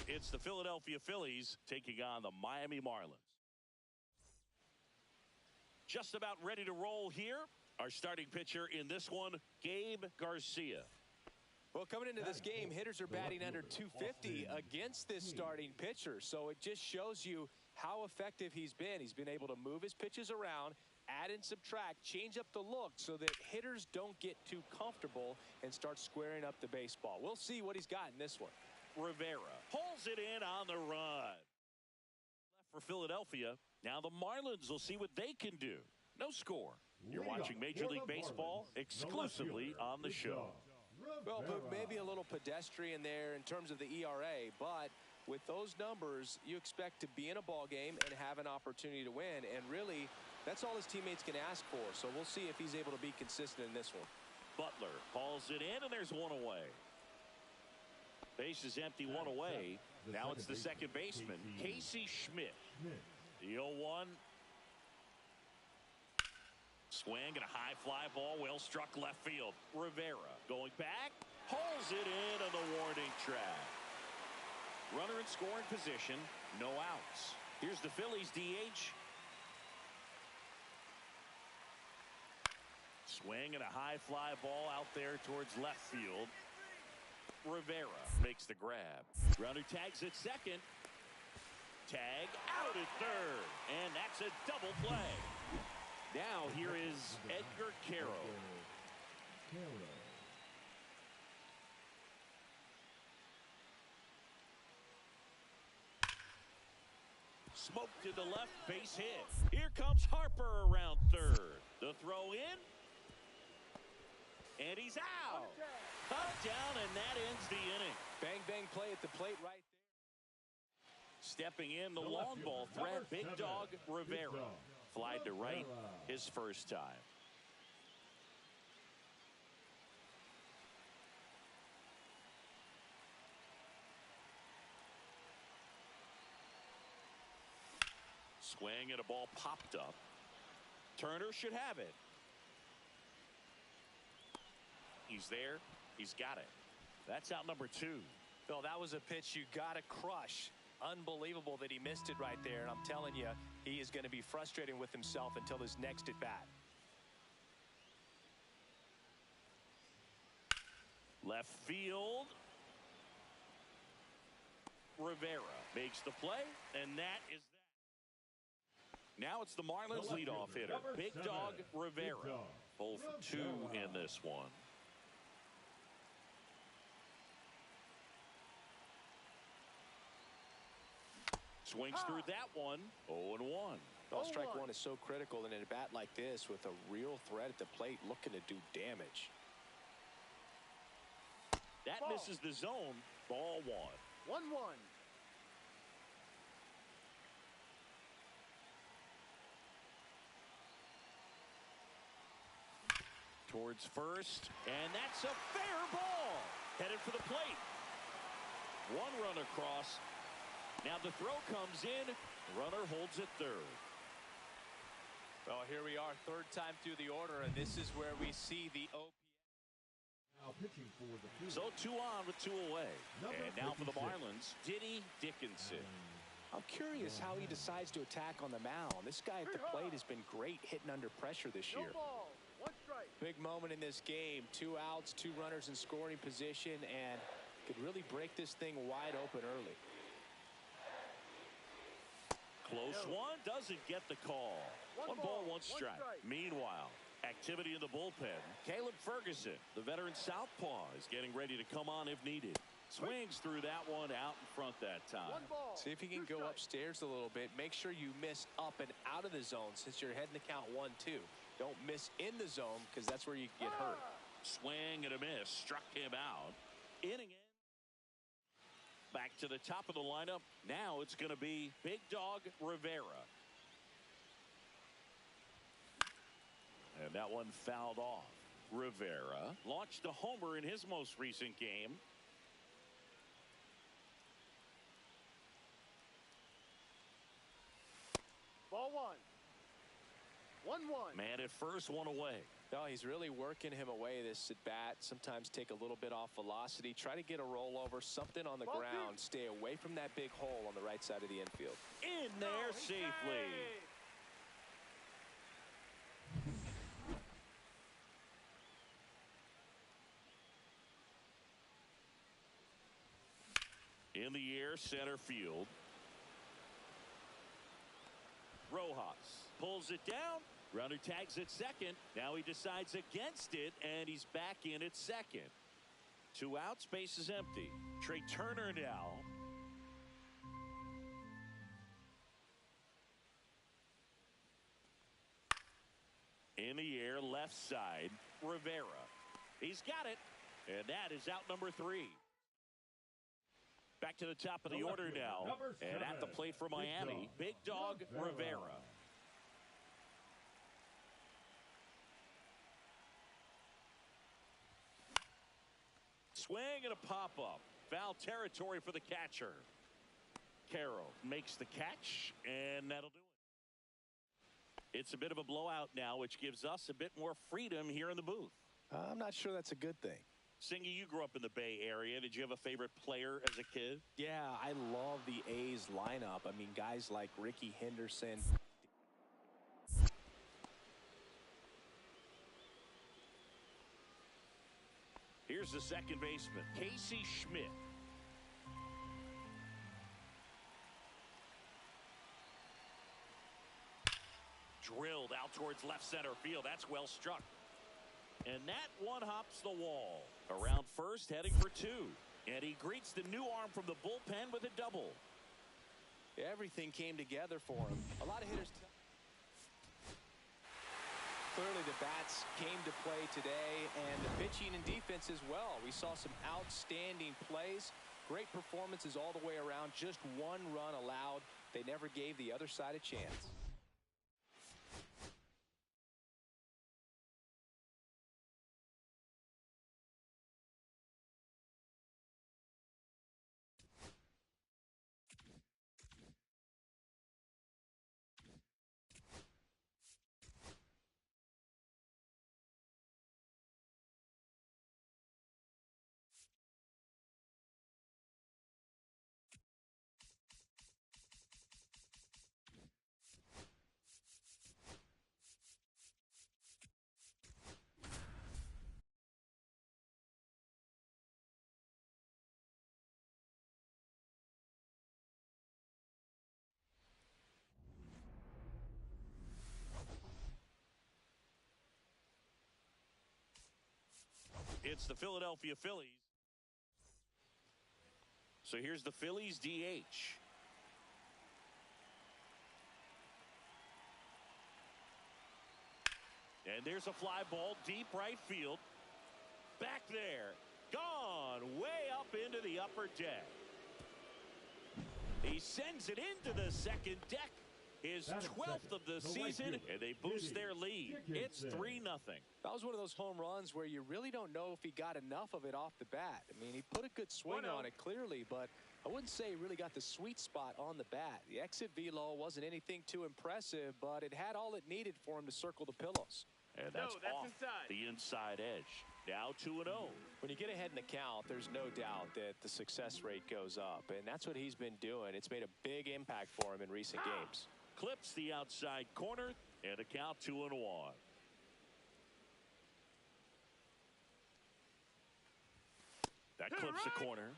It's the Philadelphia Phillies taking on the Miami Marlins. Just about ready to roll here. Our starting pitcher in this one, Gabe Garcia.
Well, coming into this game, hitters are batting under 250 against this starting pitcher. So it just shows you how effective he's been. He's been able to move his pitches around, add and subtract, change up the look so that hitters don't get too comfortable and start squaring up the baseball. We'll see what he's got in this one.
Rivera pulls it in on the run. Left for Philadelphia. Now the Marlins will see what they can do. No score. You're watching Major League Baseball exclusively on the show.
Well, maybe a little pedestrian there in terms of the ERA, but with those numbers, you expect to be in a ball game and have an opportunity to win. And really, that's all his teammates can ask for. So we'll see if he's able to be consistent in this one.
Butler calls it in, and there's one away. Base is empty, one away. Now it's the second baseman, Casey Schmidt. The 0-1. Swing and a high fly ball, well struck left field. Rivera going back, pulls it in on the warning track. Runner in scoring position, no outs. Here's the Phillies DH. Swing and a high fly ball out there towards left field. Rivera makes the grab. Runner tags at second. Tag out at third, and that's a double play. Now here is Edgar Caro. Smoked to the left, base hit. Here comes Harper around third. The throw in. And he's out. Up, down, and that ends the inning.
Bang, bang play at the plate right there.
Stepping in the long ball threat, Big Dog Rivera. Flied to right his first time. Swing and a ball popped up. Turner should have it. He's there. He's got it. That's out number 2.
Well, that was a pitch you got to crush. Unbelievable that he missed it right there. And I'm telling you, he is going to be frustrated with himself until his next at bat.
Left field. Rivera makes the play, and that is that. Now it's the Marlins leadoff hitter, Big Dog Rivera. 0 for 2 in this one. Swings through that one. 0-1.
Well, strike one is so critical in a bat like this with a real threat at the plate looking to do damage.
That misses the zone. Ball 1.
1-1.
Towards first, and that's a fair ball. Headed for the plate. One run across. Now the throw comes in. Runner holds it third.
Well, here we are, third time through the order, and this is where we see the OPS.
Now pitching for the Phillies.
So 2 on with 2 away. And now for the Marlins, Diddy Dickinson.
I'm curious how he decides to attack on the mound. This guy at the plate has been great hitting under pressure this year.
No ball. 1 strike.
Big moment in this game. 2 outs, 2 runners in scoring position, and could really break this thing wide open early.
Close one, doesn't get the call. One ball, one strike. Meanwhile, activity in the bullpen. Caleb Ferguson, the veteran southpaw, is getting ready to come on if needed. Swings through that one out in front that time.
See if he can go upstairs a little bit. Make sure you miss up and out of the zone since you're heading the count 1-2. Don't miss in the zone because that's where you get hurt.
Swing and a miss. Struck him out. Inning in. Back to the top of the lineup. Now it's going to be Big Dog Rivera. And that one fouled off. Rivera launched a homer in his most recent game.
Ball 1. 1-1.
Man at first, one away.
No, he's really working him away this at bat. Sometimes take a little bit off velocity. Try to get a rollover, something on the ground. Stay away from that big hole on the right side of the infield.
In there safely. In the air, center field. Rojas pulls it down. Runner tags at second. Now he decides against it, and he's back in at second. 2 outs, base is empty. Trey Turner now. In the air, left side, Rivera. He's got it, and that is out number 3. Back to the top of the order now, and at the plate for Miami, Big Dog Rivera. Swing and a pop-up. Foul territory for the catcher. Carroll makes the catch, and that'll do it. It's a bit of a blowout now, which gives us a bit more freedom here in the booth.
I'm not sure that's a good thing.
Singy, you grew up in the Bay Area. Did you have a favorite player as a kid?
Yeah, I love the A's lineup. I mean, guys like Ricky Henderson.
Here's the second baseman, Casey Schmidt. Drilled out towards left center field. That's well struck. And that one hops the wall. Around first, heading for 2. And he greets the new arm from the bullpen with a double.
Everything came together for him. A lot of hitters. Clearly the bats came to play today, and the pitching and defense as well. We saw some outstanding plays, great performances all the way around. Just 1 run allowed. They never gave the other side a chance.
It's the Philadelphia Phillies. So here's the Phillies DH. And there's a fly ball deep right field. Back there. Gone way up into the upper deck. He sends it into the second deck. His 12th of the season, and they boost their lead. It's 3-0.
That was one of those home runs where you really don't know if he got enough of it off the bat. I mean, he put a good swing on it clearly, but I wouldn't say he really got the sweet spot on the bat. The exit velo wasn't anything too impressive, but it had all it needed for him to circle the pillows.
And that's off the inside edge. Now 2-0.
When you get ahead in the count, there's no doubt that the success rate goes up, and that's what he's been doing. It's made a big impact for him in recent games.
Clips the outside corner, and a count 2-1. That clips the corner.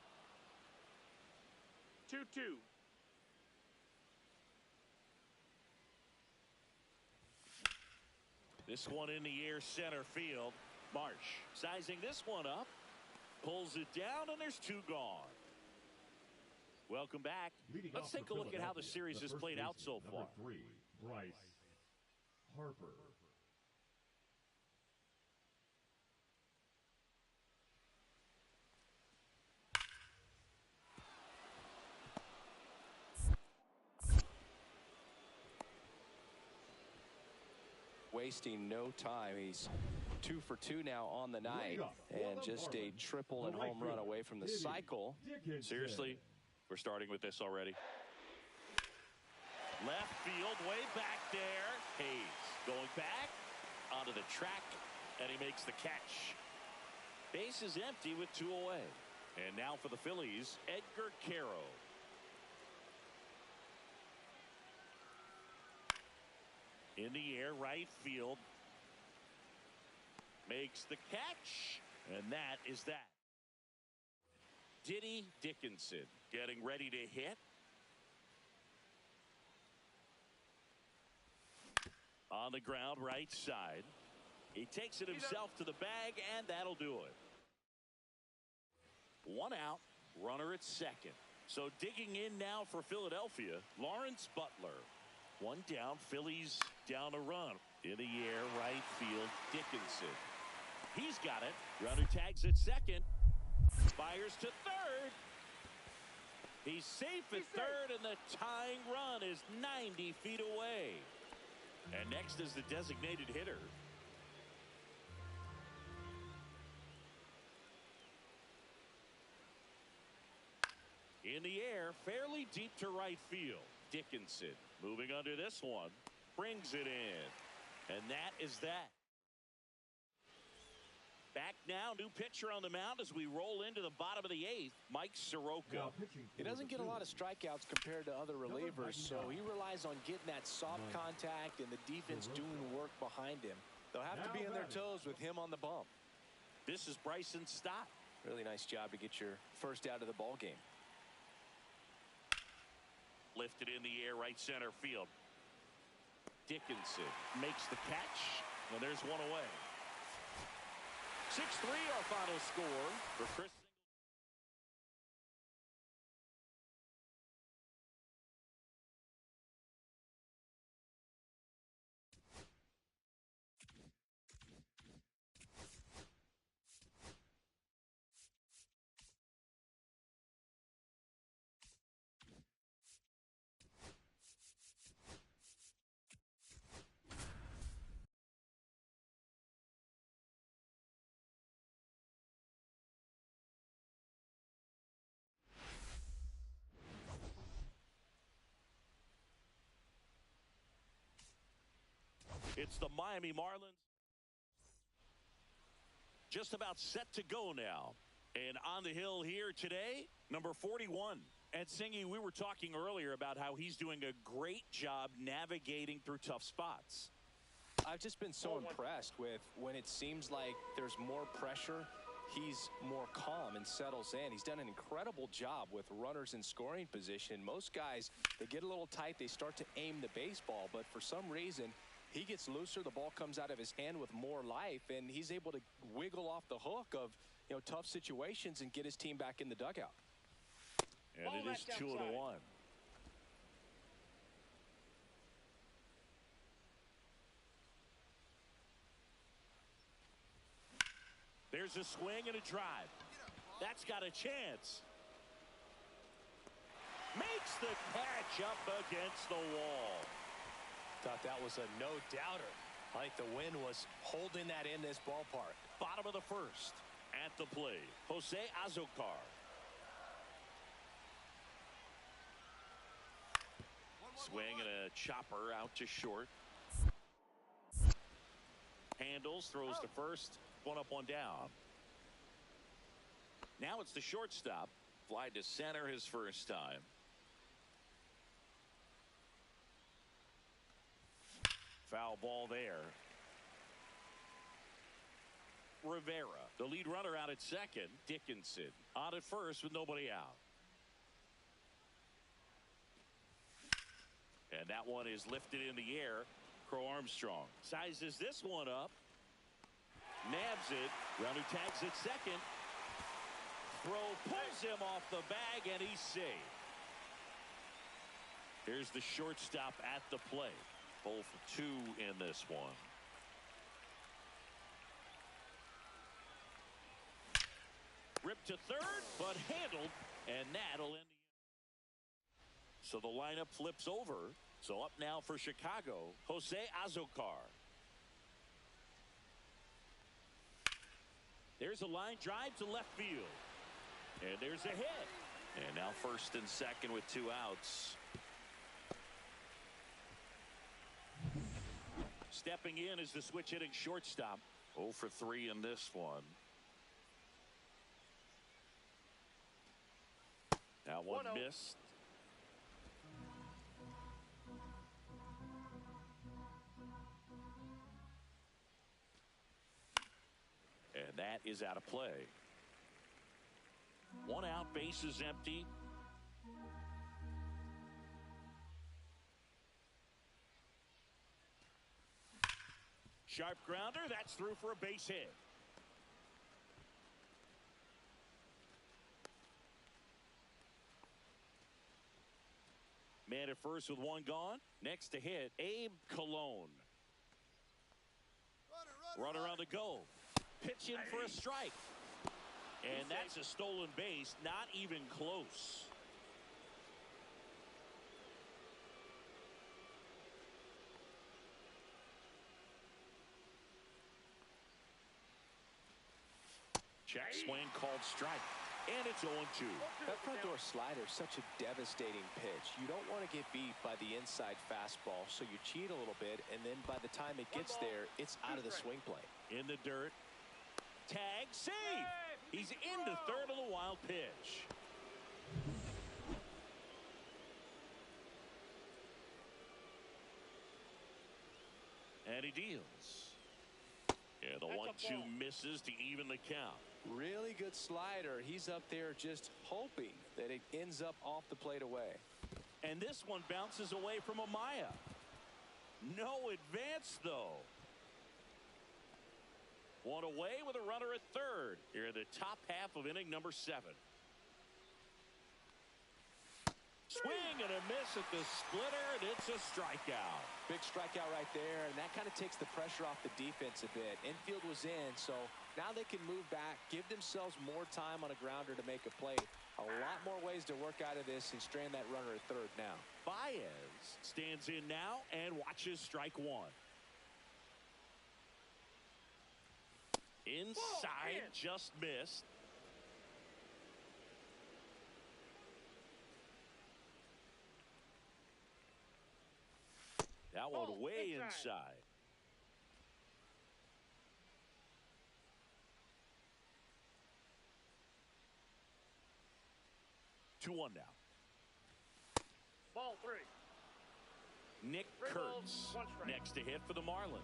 2-2.
This one in the air, center field. Marsh sizing this one up, pulls it down, and there's 2 gone. Welcome back. Let's take a look at how the series has played out so far.
Number 3, Bryce Harper.
Wasting no time. He's 2 for 2 now on the night, and just a triple and home run away from the cycle.
Seriously, we're starting with this already. Left field, way back there. Hayes going back onto the track, And he makes the catch. Base is empty with 2 away. And now for the Phillies, Edgar Caro. In the air, right field. Makes the catch. And that is that. Diddy Dickinson getting ready to hit. On the ground, right side. He takes it himself to the bag, and that'll do it. 1 out, runner at second. So digging in now for Philadelphia, Lawrence Butler. 1 down, Phillies down a run. In the air, right field, Dickinson. He's got it. Runner tags at second. Fires to third. He's safe at third, and the tying run is 90 feet away. And next is the designated hitter. In the air, fairly deep to right field. Dickinson moving under this one. Brings it in. And that is that. Back now, new pitcher on the mound as we roll into the bottom of the 8th, Mike Soroka.
He doesn't get a lot of strikeouts compared to other relievers, so he relies on getting that soft contact and the defense doing work behind him. They'll have to be on their toes with him on the bump.
This is Bryson Stott.
Really nice job to get your first out of the ball game.
Lifted in the air, right center field. Dickinson makes the catch, and there's 1 away. 6-3 our final score for Chris. It's the Miami Marlins. Just about set to go now. And on the hill here today, number 41. And Singy, we were talking earlier about how he's doing a great job navigating through tough spots.
I've just been so impressed with when it seems like there's more pressure, he's more calm and settles in. He's done an incredible job with runners in scoring position. Most guys, they get a little tight, they start to aim the baseball, but for some reason, he gets looser, the ball comes out of his hand with more life, and he's able to wiggle off the hook of, tough situations and get his team back in the dugout.
And it is 2-1. There's a swing and a drive. That's got a chance. Makes the catch up against the wall.
Thought that was a no-doubter. I think the wind was holding that in this ballpark.
Bottom of the first. At the plate, Jose Azocar. Swing and a chopper out to short. Handles, throws to first. 1 up, 1 down. Now it's the shortstop. Fly to center his first time. Foul ball there. Rivera, the lead runner out at second. Dickinson on at first with nobody out. And that one is lifted in the air. Crow Armstrong sizes this one up. Nabs it. Runner tags at second. Throw pulls him off the bag, and he's safe. Here's the shortstop at the plate. 0 for 2 in this one. Ripped to third, but handled, and that'll end the. So the lineup flips over. So up now for Chicago, Jose Azocar. There's a line drive to left field. And there's a hit. And now first and second with 2 outs. Stepping in is the switch hitting shortstop, 0 for 3 in this one. Now one missed. And that is out of play. 1 out, base is empty. Sharp grounder, that's through for a base hit. Man at first with 1 gone. Next to hit, Abe Cologne. Runner on the go. Pitch in for a strike. And that's a stolen base, not even close. Check swing called strike. And it's 0-2.
That front door slider is such a devastating pitch. You don't want to get beat by the inside fastball, so you cheat a little bit, and then by the time it gets there, it's out of the swing plane.
In the dirt. Tag, save. He's into third on the wild pitch. And he deals. Yeah, the 1-2 misses to even the count.
Really good slider. He's up there just hoping that it ends up off the plate away.
And this one bounces away from Amaya. No advance, though. One away with a runner at third. Here in the top half of inning number 7. Swing and a miss at the splitter, and it's a strikeout.
Big strikeout right there, and that kind of takes the pressure off the defense a bit. Infield was in, so now they can move back, give themselves more time on a grounder to make a play. A lot more ways to work out of this and strand that runner at third now.
Baez stands in now and watches strike 1. Inside, just missed. That one way inside. Two one now.
Ball 3.
Nick Kurtz next to hit for the Marlins.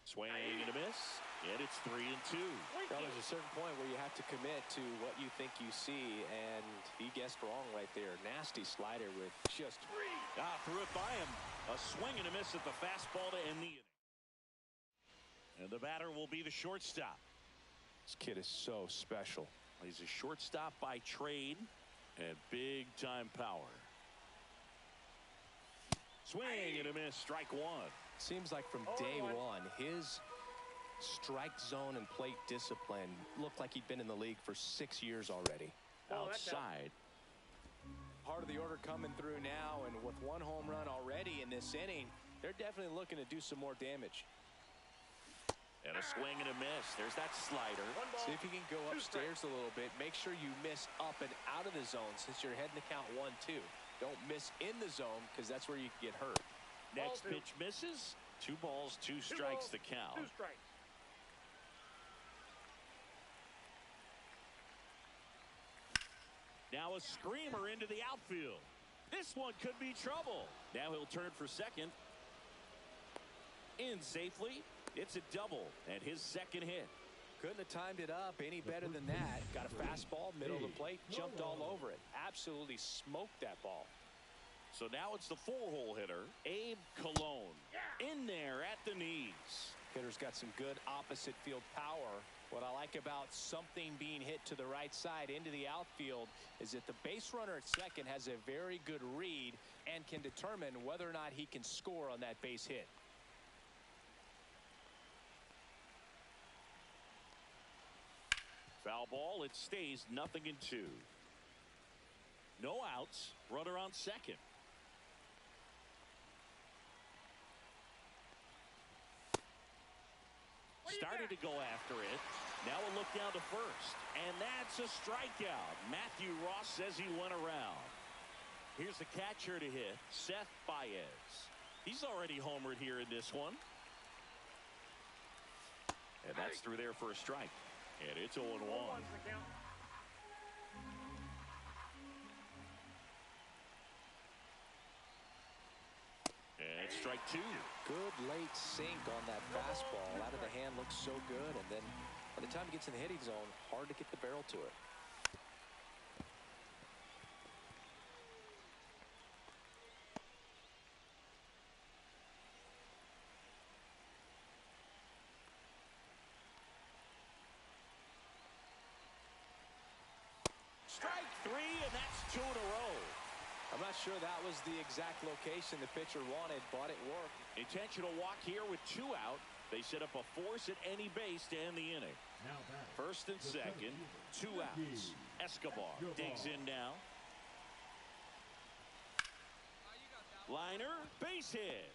Swing and a miss. And it's 3-2.
Well, there's a certain point where you have to commit to what you think you see, and he guessed wrong right there. Nasty slider with just
threw it by him. A swing and a miss at the fastball to end the inning. And the batter will be the shortstop.
This kid is so special.
He's a shortstop by trade and big time power. Swing and a miss, strike 1.
Seems like from day one, his strike zone and plate discipline looked like he'd been in the league for 6 years already.
Outside.
Part of the order coming through now, and with 1 home run already in this inning, they're definitely looking to do some more damage.
And a swing and a miss. There's that slider.
See if you can go upstairs a little bit. Make sure you miss up and out of the zone since you're heading to count 1-2. Don't miss in the zone because that's where you can get hurt.
Next pitch misses. 2 balls, 2 strikes to count.
2 strikes.
Now a screamer into the outfield. This one could be trouble. Now he'll turn for second. In safely. It's a double and his second hit.
Couldn't have timed it up any better than that. Got a fastball, middle of the plate, jumped all over it. Absolutely smoked that ball.
So now it's the 4-hole hitter, Abe Cologne. In there at the knees.
Hitter's got some good opposite field power. What I like about something being hit to the right side into the outfield is that the base runner at second has a very good read and can determine whether or not he can score on that base hit.
Foul ball, it stays 0-2. No outs, runner on second. Started to go after it. Now a look down to first. And that's a strikeout. Matthew Ross says he went around. Here's the catcher to hit, Seth Baez. He's already homered here in this one. And that's through there for a strike. And it's 0-1. And strike two.
Good late sink on that fastball. Out of the hand looks so good. And then by the time it gets in the hitting zone, hard to get the barrel to it.
Strike three, and that's 2 in a row.
I'm not sure that was the exact location the pitcher wanted, but it worked.
Intentional walk here with 2 out. They set up a force at any base to end the inning. First and second, 2 outs. Escobar digs in now. Liner, base hit.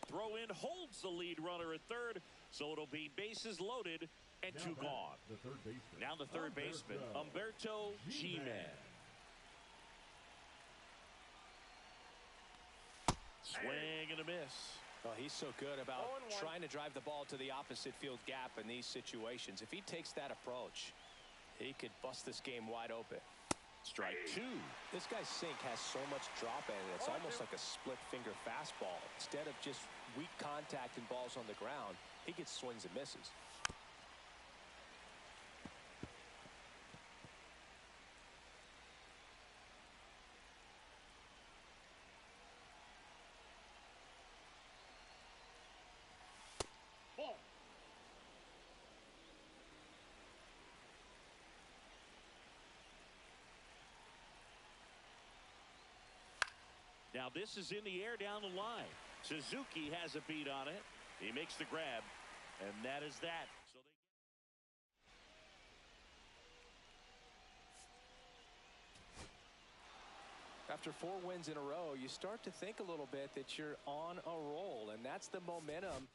Throw in holds the lead runner at third, so it'll be bases loaded and 2 gone. Now the third baseman, Humberto G-Man. Swing and a miss.
Well, he's so good about trying to drive the ball to the opposite field gap in these situations. If he takes that approach, he could bust this game wide open.
Strike 2.
This guy's sink has so much drop in it. It's almost like a split finger fastball. Instead of just weak contact and balls on the ground, he gets swings and misses.
Ball.
Now this is in the air down the line. Suzuki has a beat on it. He makes the grab, and that is that. So
After 4 wins in a row, you start to think a little bit that you're on a roll, and that's the momentum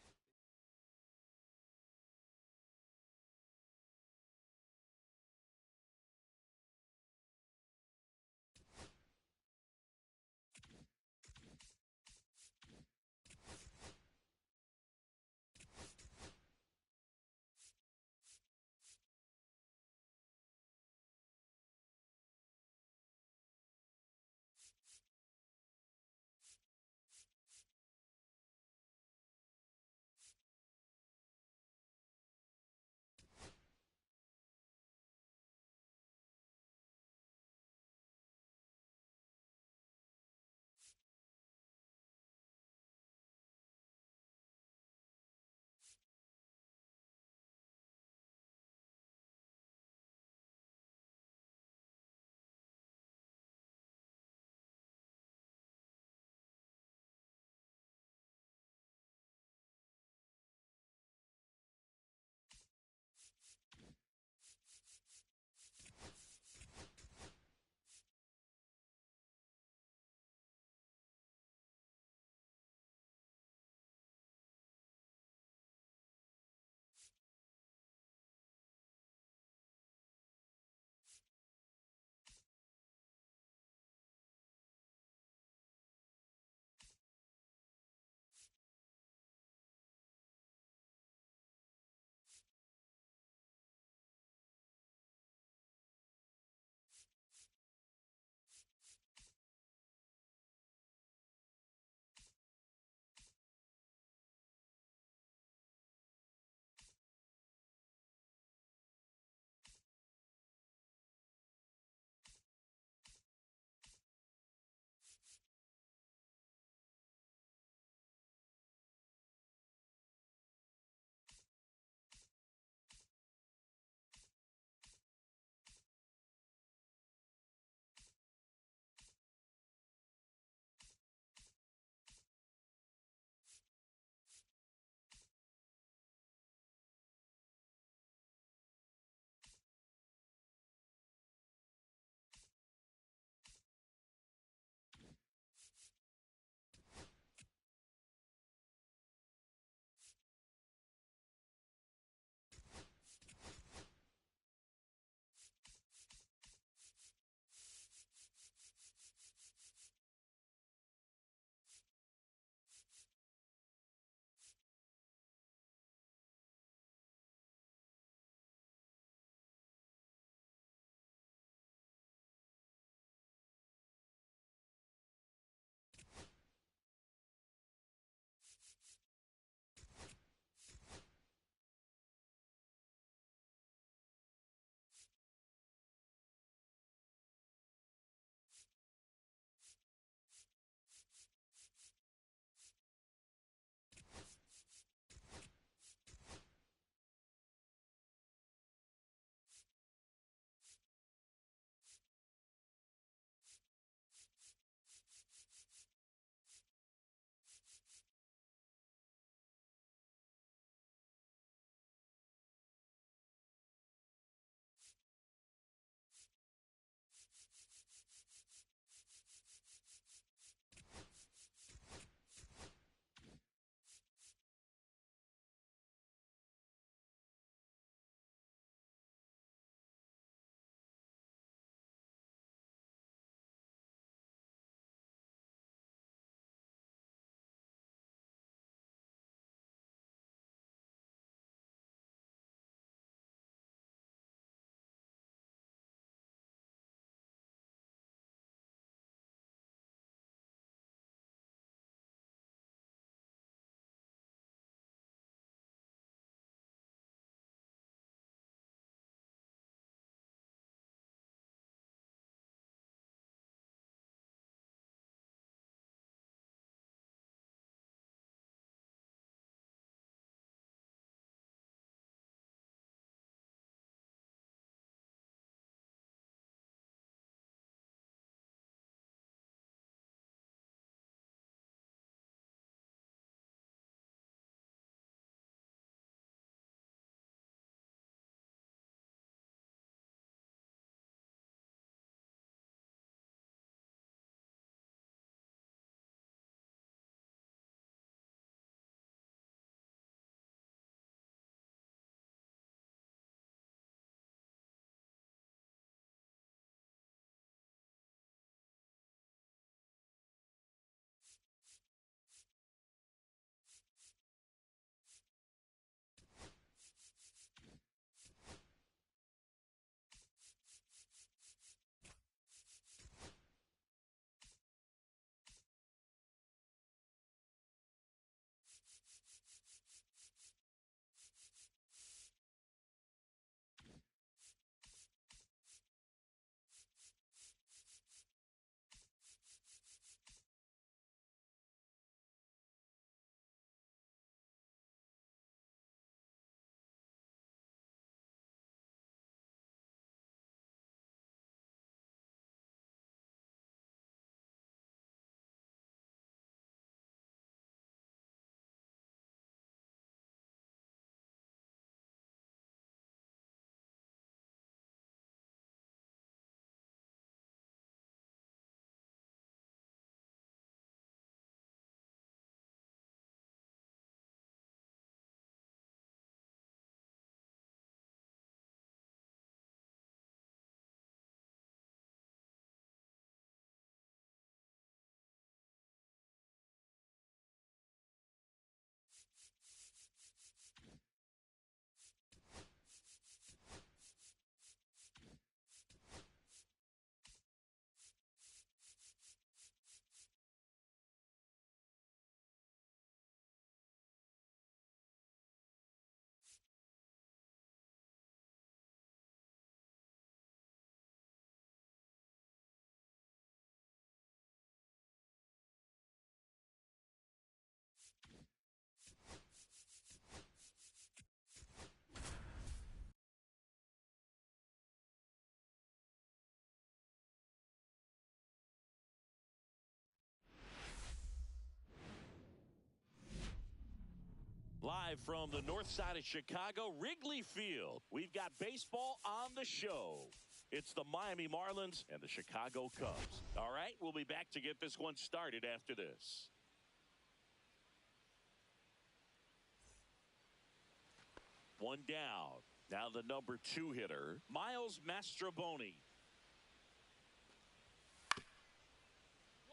Live from the north side of Chicago, Wrigley Field, we've got baseball on the show. It's the Miami Marlins and the Chicago Cubs. All right, we'll be back to get this one started after this. One down. Now the number 2 hitter, Miles Mastrobuoni.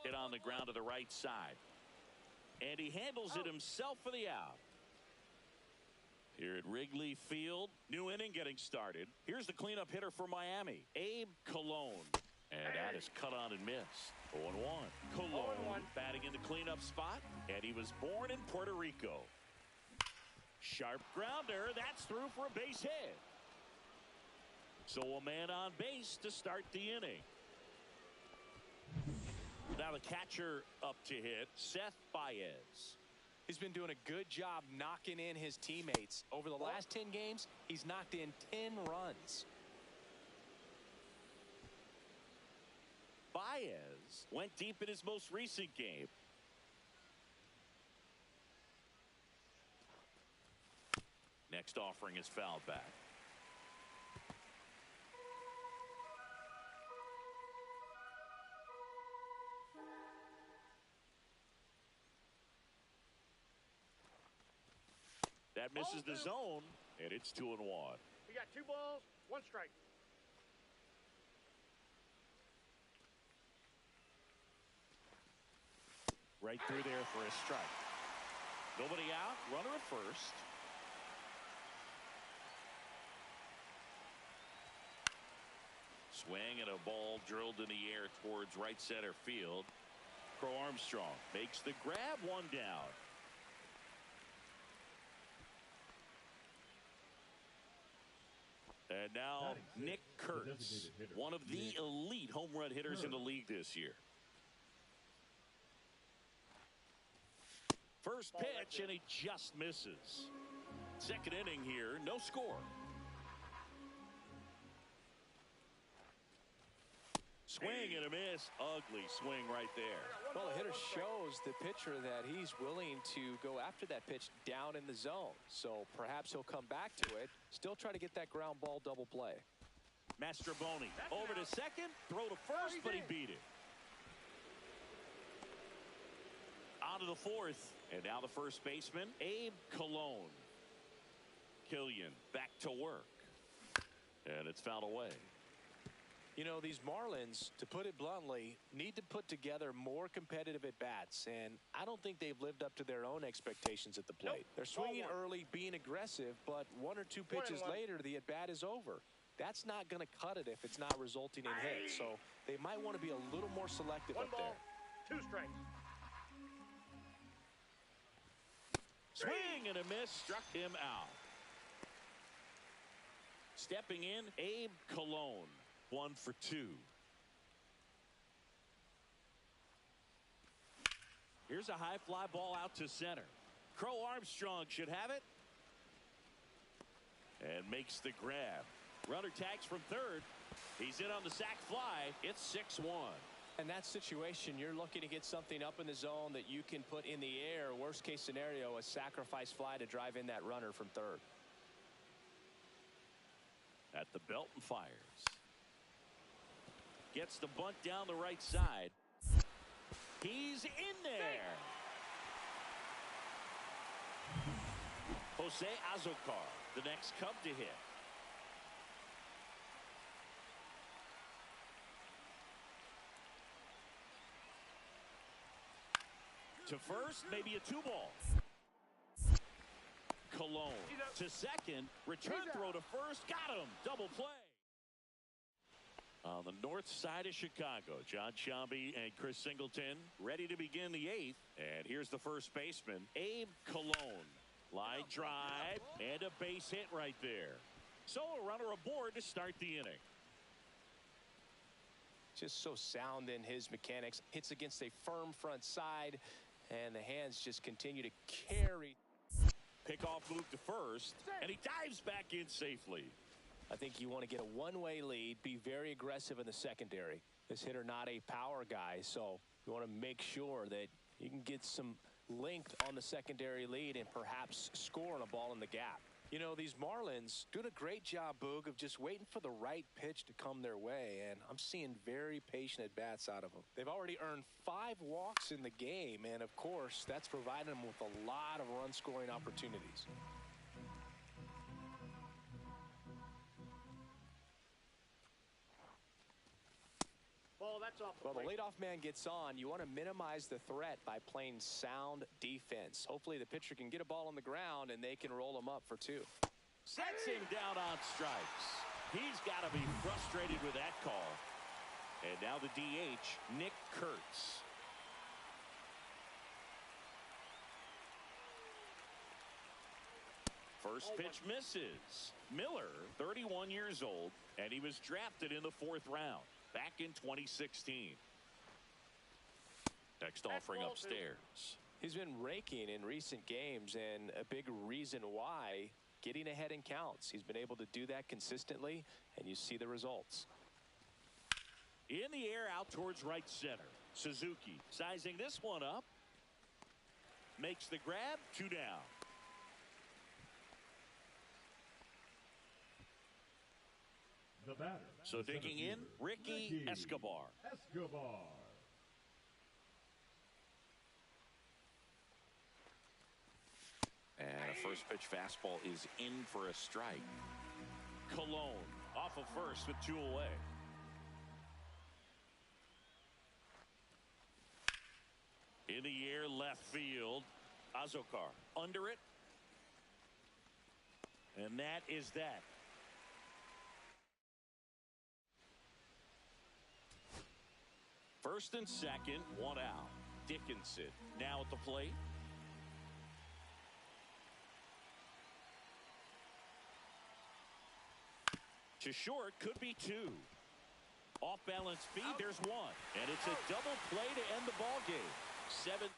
Hit on the ground to the right side. And he handles it himself for the out. Here at Wrigley Field, new inning getting started. Here's the cleanup hitter for Miami, Abe Colon. And that is cut on and missed. 0-1. Colon batting in the cleanup spot, and he was born in Puerto Rico. Sharp grounder, that's through for a base hit. So a man on base to start the inning. Now the catcher up to hit, Seth Baez.
He's been doing a good job knocking in his teammates. Over the last 10 games, he's knocked in 10 runs.
Baez went deep in his most recent game. Next offering is fouled back. That misses the zone, and it's 2-1.
You got 2 balls, 1 strike.
Right through there for a strike. Nobody out, runner at first. Swing and a ball drilled in the air towards right center field. Crow Armstrong makes the grab, 1 down. And now Nick Kurtz, one of the elite home run hitters in the league this year. First pitch, and he just misses. Second inning here, no score. Swing and a miss. Ugly swing right there.
Well, the hitter shows the pitcher that he's willing to go after that pitch down in the zone. So perhaps he'll come back to it, still try to get that ground ball double play.
Mastroboni over to second, throw to first, but he beat it. On to the fourth, and now the first baseman, Abe Cologne. Killian back to work, and it's fouled away.
You know, these Marlins, to put it bluntly, need to put together more competitive at-bats, and I don't think they've lived up to their own expectations at the plate.
Nope.
They're swinging early, being aggressive, but 1 or 2 pitches later, the at-bat is over. That's not going to cut it if it's not resulting in hits, so they might want to be a little more selective up there.
2 strikes.
Swing and a miss, struck him out. Stepping in, Abe Cologne. 1 for 2. Here's a high fly ball out to center. Crow Armstrong should have it. And makes the grab. Runner tags from third. He's in on the sac fly. It's 6-1.
In that situation, you're looking to get something up in the zone that you can put in the air. Worst case scenario, a sacrifice fly to drive in that runner from third.
At the belt and fires. Gets the bunt down the right side. He's in there. Jose Azocar, the next Cub to hit. To first, maybe a 2-ball. Cologne to second. Return throw to first. Got him. Double play. On the north side of Chicago, John Sciambi and Chris Singleton ready to begin the 8th. And here's the first baseman, Abe Cologne. Line drive and a base hit right there. So a runner aboard to start the inning.
Just so sound in his mechanics. Hits against a firm front side, and the hands just continue to carry.
Pickoff move to first, and he dives back in safely.
I think you want to get a one-way lead, be very aggressive in the secondary. This hitter not a power guy, so you want to make sure that you can get some length on the secondary lead and perhaps score on a ball in the gap. You know, these Marlins doing a great job, Boog, of just waiting for the right pitch to come their way, and I'm seeing very patient at-bats out of them. They've already earned 5 walks in the game, and of course, that's providing them with a lot of run-scoring opportunities. Well, the leadoff man gets on. You want to minimize the threat by playing sound defense. Hopefully the pitcher can get a ball on the ground and they can roll him up for 2.
Sets him down on strikes. He's got to be frustrated with that call. And now the DH, Nick Kurtz. First pitch misses. Miller, 31 years old, and he was drafted in the 4th round back in 2016. Next offering upstairs.
He's been raking in recent games, and a big reason why, getting ahead in counts. He's been able to do that consistently, and you see the results.
In the air out towards right center. Suzuki sizing this one up. Makes the grab, 2 down.
The batter.
So digging in, Ricky Escobar. And a
first pitch fastball is in for a strike.
Cologne off of first with 2 away. In the air, left field. Azokar under it. And that is that. First and second, 1 out. Dickinson now at the plate. To short, could be 2. Off balance feed, there's 1. And it's a double play to end the ball game. 7